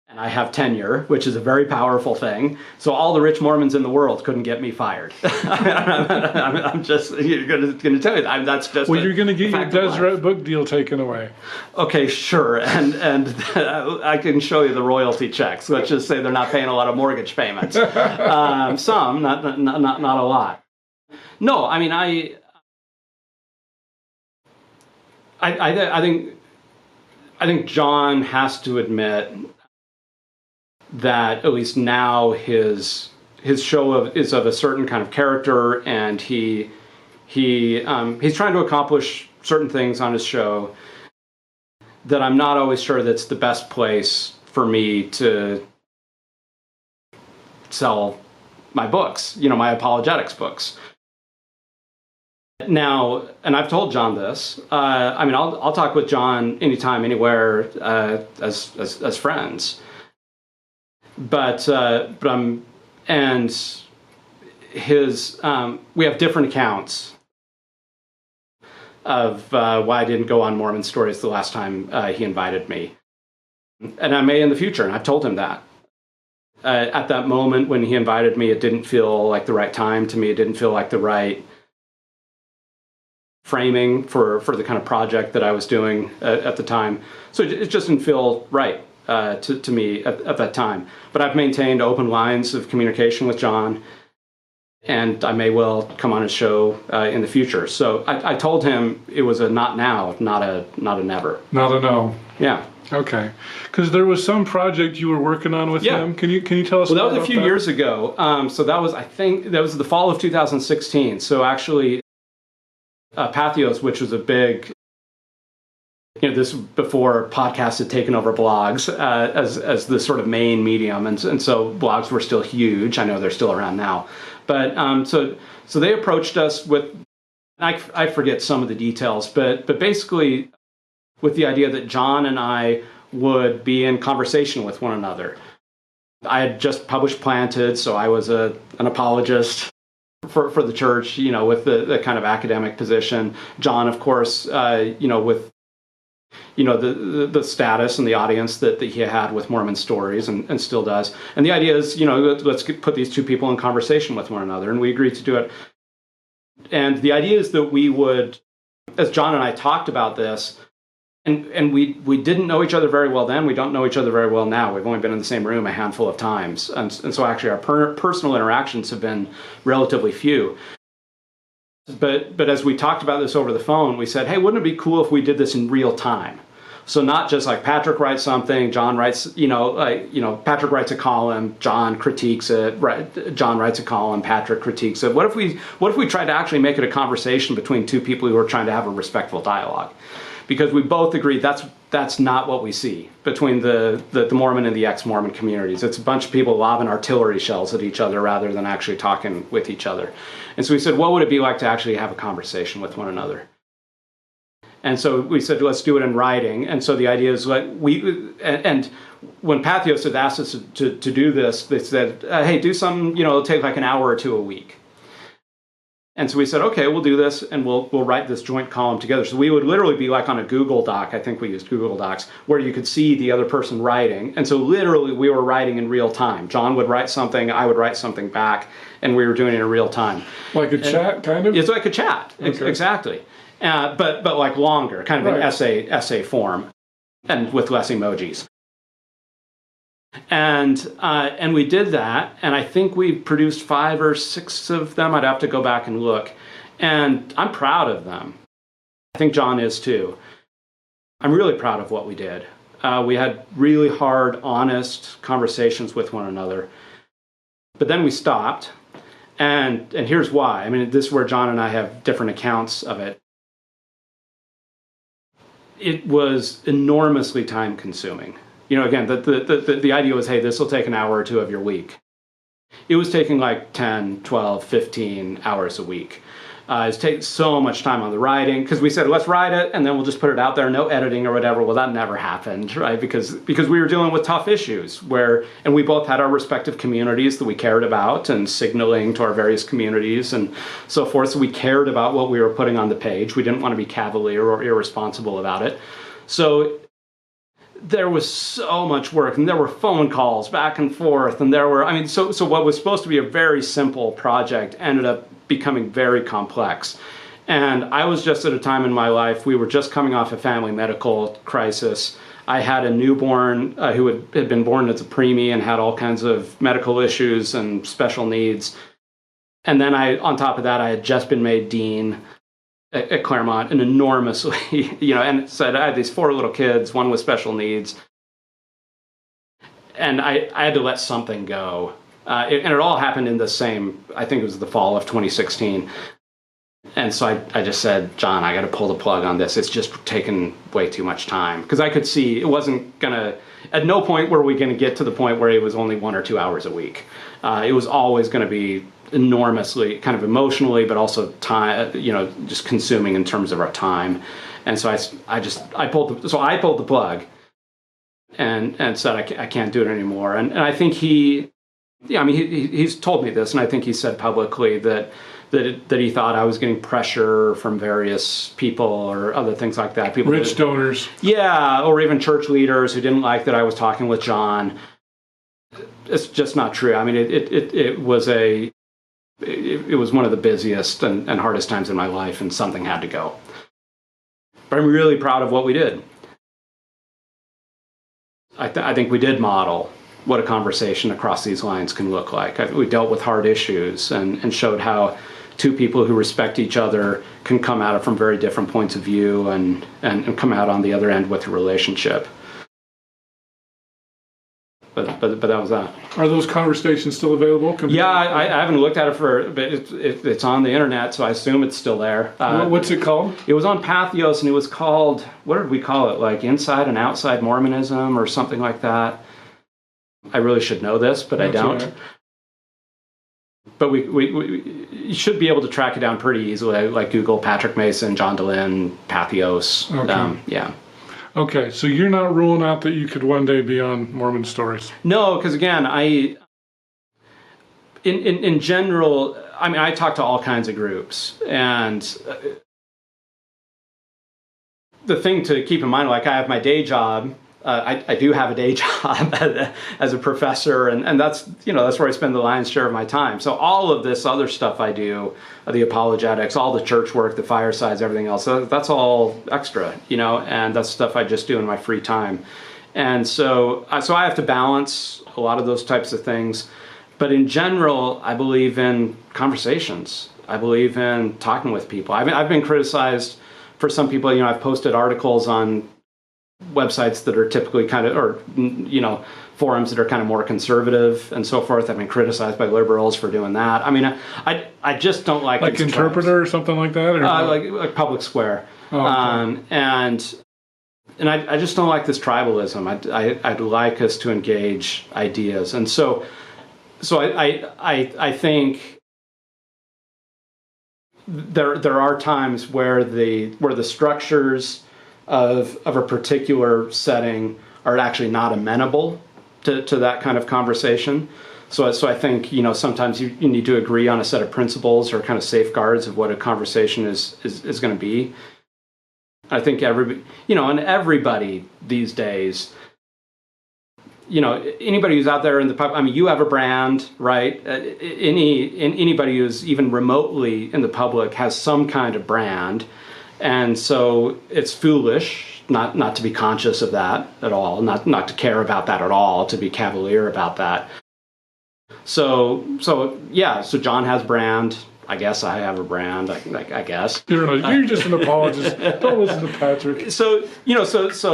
and I have tenure, which is a very powerful thing. So all the rich Mormons in the world couldn't get me fired. I'm just going to tell you that. That's just. Well, you're going to get your Deseret book deal taken away. Okay, sure, and I can show you the royalty checks. Let's just say they're not paying a lot of mortgage payments. Some, not a lot. No, I mean, I think John has to admit that at least now his show is of a certain kind of character, and he's trying to accomplish certain things on his show that I'm not always sure that's the best place for me to sell my books, my apologetics books. Now, and I've told John this. I'll talk with John anytime, anywhere, as friends. But we have different accounts why I didn't go on Mormon Stories the last time he invited me. And I may in the future, and I've told him that. At that moment when he invited me, it didn't feel like the right time to me. It didn't feel like the right framing for the kind of project that I was doing at the time. So it just didn't feel right to me at that time. But I've maintained open lines of communication with John, and I may well come on his show in the future. So I told him it was a not now, not a never. Not a no. Yeah. Okay, because there was some project you were working on with him. Can you tell us? Well, that was a few years ago. So that was, I think, that was the fall of 2016. So actually, Patheos, which was a big, this before podcasts had taken over blogs as the sort of main medium, and so blogs were still huge. I know they're still around now, but so they approached us with, I forget some of the details, but basically, with the idea that John and I would be in conversation with one another. I had just published Planted, so I was an apologist for the church, with the kind of academic position. John, of course, with the status and the audience that he had with Mormon Stories and still does. And the idea is, let's put these two people in conversation with one another, and we agreed to do it. And the idea is that we would, as John and I talked about this, and we didn't know each other very well then. We don't know each other very well now. We've only been in the same room a handful of times. And so actually our personal interactions have been relatively few. But as we talked about this over the phone, we said, hey, wouldn't it be cool if we did this in real time? So not just like Patrick writes something, John writes, Patrick writes a column, John critiques it, right? John writes a column, Patrick critiques it. What if we tried to actually make it a conversation between two people who are trying to have a respectful dialogue? Because we both agree that's not what we see between the Mormon and the ex-Mormon communities. It's a bunch of people lobbing artillery shells at each other rather than actually talking with each other. And so we said, what would it be like to actually have a conversation with one another? And so we said, let's do it in writing. And so the idea is and when Patheos had asked us to do this, they said, hey, do some, it'll take like an hour or two a week. And so we said, okay, we'll do this, and we'll write this joint column together. So we would literally be like on a Google Doc, I think we used Google Docs, where you could see the other person writing. And so literally we were writing in real time. John would write something, I would write something back, and we were doing it in real time. Like a chat, kind of? It's like a chat, okay. Exactly. But like longer, kind of an essay form, and with less emojis. And we did that, and I think we produced 5 or 6 of them. I'd have to go back and look. And I'm proud of them. I think John is too. I'm really proud of what we did. We had really hard, honest conversations with one another. But then we stopped, and here's why. I mean, this is where John and I have different accounts of it. It was enormously time-consuming. Again, the idea was, hey, this will take an hour or two of your week. It was taking like 10, 12, 15 hours a week. It's taking so much time on the writing, because we said, let's write it, and then we'll just put it out there, no editing or whatever. Well, that never happened, right? Because we were dealing with tough issues, and we both had our respective communities that we cared about, and signaling to our various communities and so forth. So we cared about what we were putting on the page. We didn't want to be cavalier or irresponsible about it. So there was so much work, and there were phone calls back and forth, and so what was supposed to be a very simple project ended up becoming very complex. And I was just at a time in my life, we were just coming off a family medical crisis. I had a newborn who had been born as a preemie and had all kinds of medical issues and special needs. And then on top of that, I had just been made dean at Claremont, and enormously, and said I had these 4 little kids, one with special needs, and I had to let something go. And it all happened in the same, I think it was the fall of 2016. And so I just said, John, I got to pull the plug on this. It's just taken way too much time. Because I could see it wasn't going to, at no point were we going to get to the point where it was only 1 or 2 hours a week. It was always going to be enormously, kind of emotionally, but also time, just consuming in terms of our time. And so I pulled the plug and said, I can't do it anymore. And I think he's told me this, and I think he said publicly that that he thought I was getting pressure from various people or other things like that. People Rich donors. Yeah, or even church leaders who didn't like that I was talking with John. It's just not true. I mean, it was one of the busiest and hardest times in my life, and something had to go. But I'm really proud of what we did. I think we did model what a conversation across these lines can look like. We dealt with hard issues and showed how two people who respect each other can come at it from very different points of view and come out on the other end with a relationship. But that was that. Are those conversations still available? Yeah, I haven't looked at it but it's on the internet, so I assume it's still there. What's it called? It was on Patheos, and it was called, what did we call it? Like Inside and Outside Mormonism or something like that. I really should know this, but I don't. Okay. But you should be able to track it down pretty easily, like Google Patrick Mason, John Dehlin, Patheos. Okay. Yeah. Okay, so you're not ruling out that you could one day be on Mormon Stories? No, because again, in general, I mean, I talk to all kinds of groups, and the thing to keep in mind, like I have my day job. I do have a day job as a professor, and that's where I spend the lion's share of my time. So all of this other stuff I do, the apologetics, all the church work, the firesides, everything else, that's all extra, and that's stuff I just do in my free time. And so I have to balance a lot of those types of things. But in general, I believe in conversations. I believe in talking with people. I've been criticized for some people. I've posted articles on websites that are typically forums that are kind of more conservative and so forth. I've been criticized by liberals for doing that. I mean, I just don't like Interpreter or something like that, or like Public Square. Oh, okay. And I just don't like this tribalism. I'd like us to engage ideas, and so I think there are times where the structures of a particular setting are actually not amenable to that kind of conversation. So I think sometimes you need to agree on a set of principles or kind of safeguards of what a conversation is going to be. I think everybody these days, anybody who's out there in the public, I mean, you have a brand, right? Anybody who's even remotely in the public has some kind of brand. And so it's foolish not to be conscious of that at all, not to care about that at all, to be cavalier about that. So John has brand. I guess I have a brand. I guess you're just an apologist. Don't listen to Patrick. So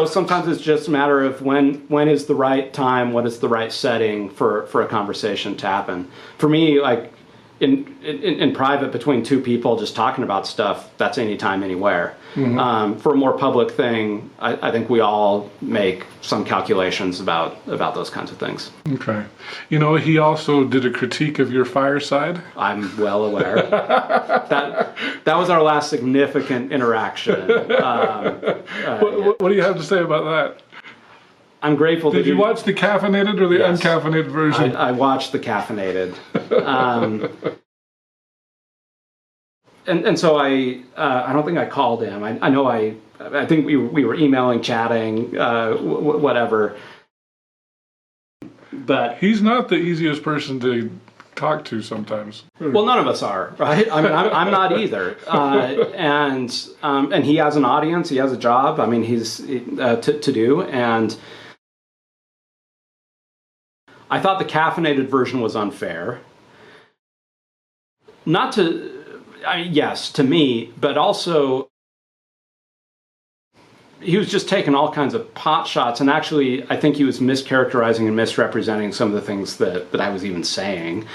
sometimes it's just a matter of when is the right time, what is the right setting for a conversation to happen. For me, like in private between two people just talking about stuff, that's anytime, anywhere. Mm-hmm. For a more public thing, I think we all make some calculations about those kinds of things. Okay. He also did a critique of your fireside. I'm well aware. That was our last significant interaction. What do you have to say about that? I'm grateful. Did you watch the caffeinated or the uncaffeinated version? I watched the caffeinated. And so I don't think I called him. I know I think we were emailing, chatting, whatever. But he's not the easiest person to talk to sometimes. Well, none of us are, right? I mean, I'm not either. And he has an audience. He has a job. I mean, he's to do. And I thought the caffeinated version was unfair. Yes, to me, but also he was just taking all kinds of pot shots, and actually I think he was mischaracterizing and misrepresenting some of the things that I was even saying.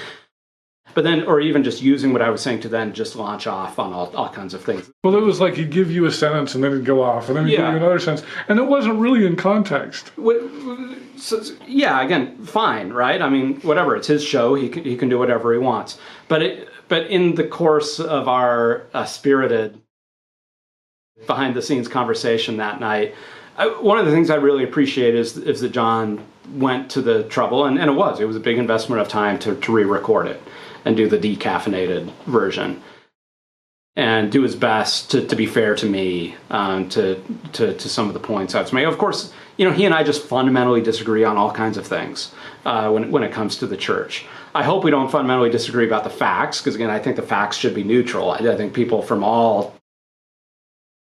But then, or even just using what I was saying to then just launch off on all kinds of things. Well, it was like he'd give you a sentence and then he'd go off, and then he'd give you another sentence, and it wasn't really in context. So, again, fine, right? I mean, whatever. It's his show. He can do whatever he wants. But in the course of our spirited behind-the-scenes conversation that night, one of the things I really appreciate is that John went to the trouble, and it was a big investment of time to re-record it. and do the decaffeinated version, and do his best to be fair to me, to some of the points I've made. Of course, he and I just fundamentally disagree on all kinds of things when it comes to the church. I hope we don't fundamentally disagree about the facts, because again, I think the facts should be neutral. I think people from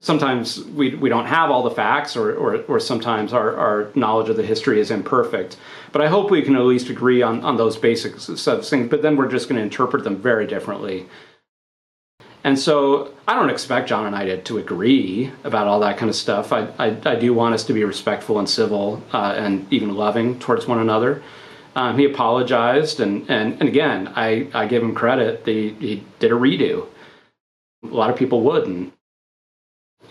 sometimes we don't have all the facts, or sometimes our knowledge of the history is imperfect. But I hope we can at least agree on those basic set of things, but then we're just going to interpret them very differently. And so I don't expect John and I to agree about all that kind of stuff. I do want us to be respectful and civil and even loving towards one another. He apologized, and again, I give him credit. He did a redo. A lot of people wouldn't.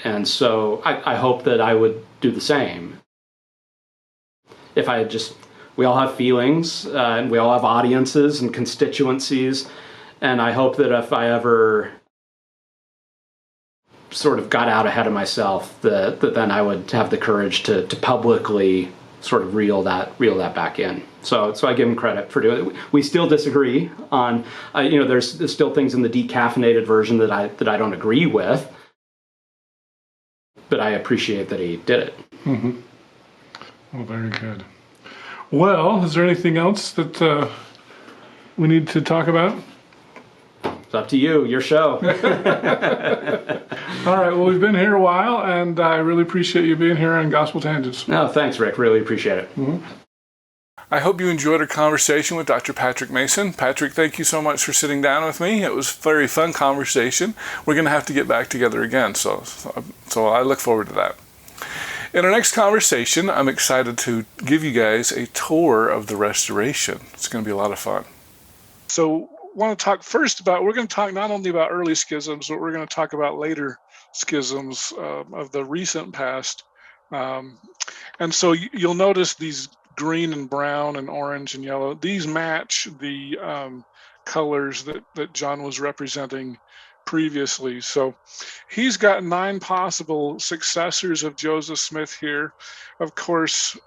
And so I hope that I would do the same. If I we all have feelings, and we all have audiences and constituencies, and I hope that if I ever sort of got out ahead of myself, that then I would have the courage to publicly sort of reel that back in. So I give him credit for doing it. We still disagree on, there's still things in the decaffeinated version that I don't agree with, but I appreciate that he did it. Mm-hmm. Well, very good. Well, is there anything else that we need to talk about? It's up to you, your show. All right, well, we've been here a while, and I really appreciate you being here on Gospel Tangents. No, thanks, Rick. Really appreciate it. Mm-hmm. I hope you enjoyed our conversation with Dr. Patrick Mason. Patrick, thank you so much for sitting down with me. It was a very fun conversation. We're going to have to get back together again, so I look forward to that. In our next conversation, I'm excited to give you guys a tour of the Restoration. It's going to be a lot of fun. So want to talk first about, we're going to talk not only about early schisms, but we're going to talk about later schisms of the recent past. And so you'll notice these green and brown and orange and yellow, these match the colors that John was representing previously. So he's got 9 possible successors of Joseph Smith here. Of course,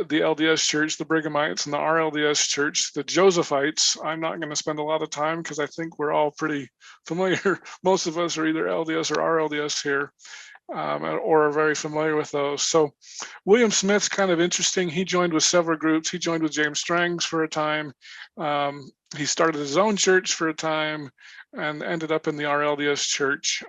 the LDS Church, the Brighamites, and the RLDS Church, the Josephites. I'm not going to spend a lot of time because I think we're all pretty familiar. Most of us are either LDS or RLDS here, or are very familiar with those. So William Smith's kind of interesting. He joined with several groups. He joined with James Strang's for a time. He started his own church for a time and ended up in the RLDS Church.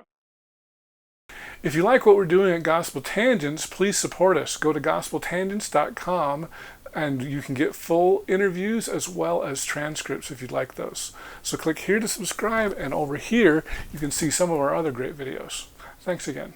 If you like what we're doing at Gospel Tangents, please support us. Go to gospeltangents.com and you can get full interviews as well as transcripts if you'd like those. So click here to subscribe, and over here you can see some of our other great videos. Thanks again.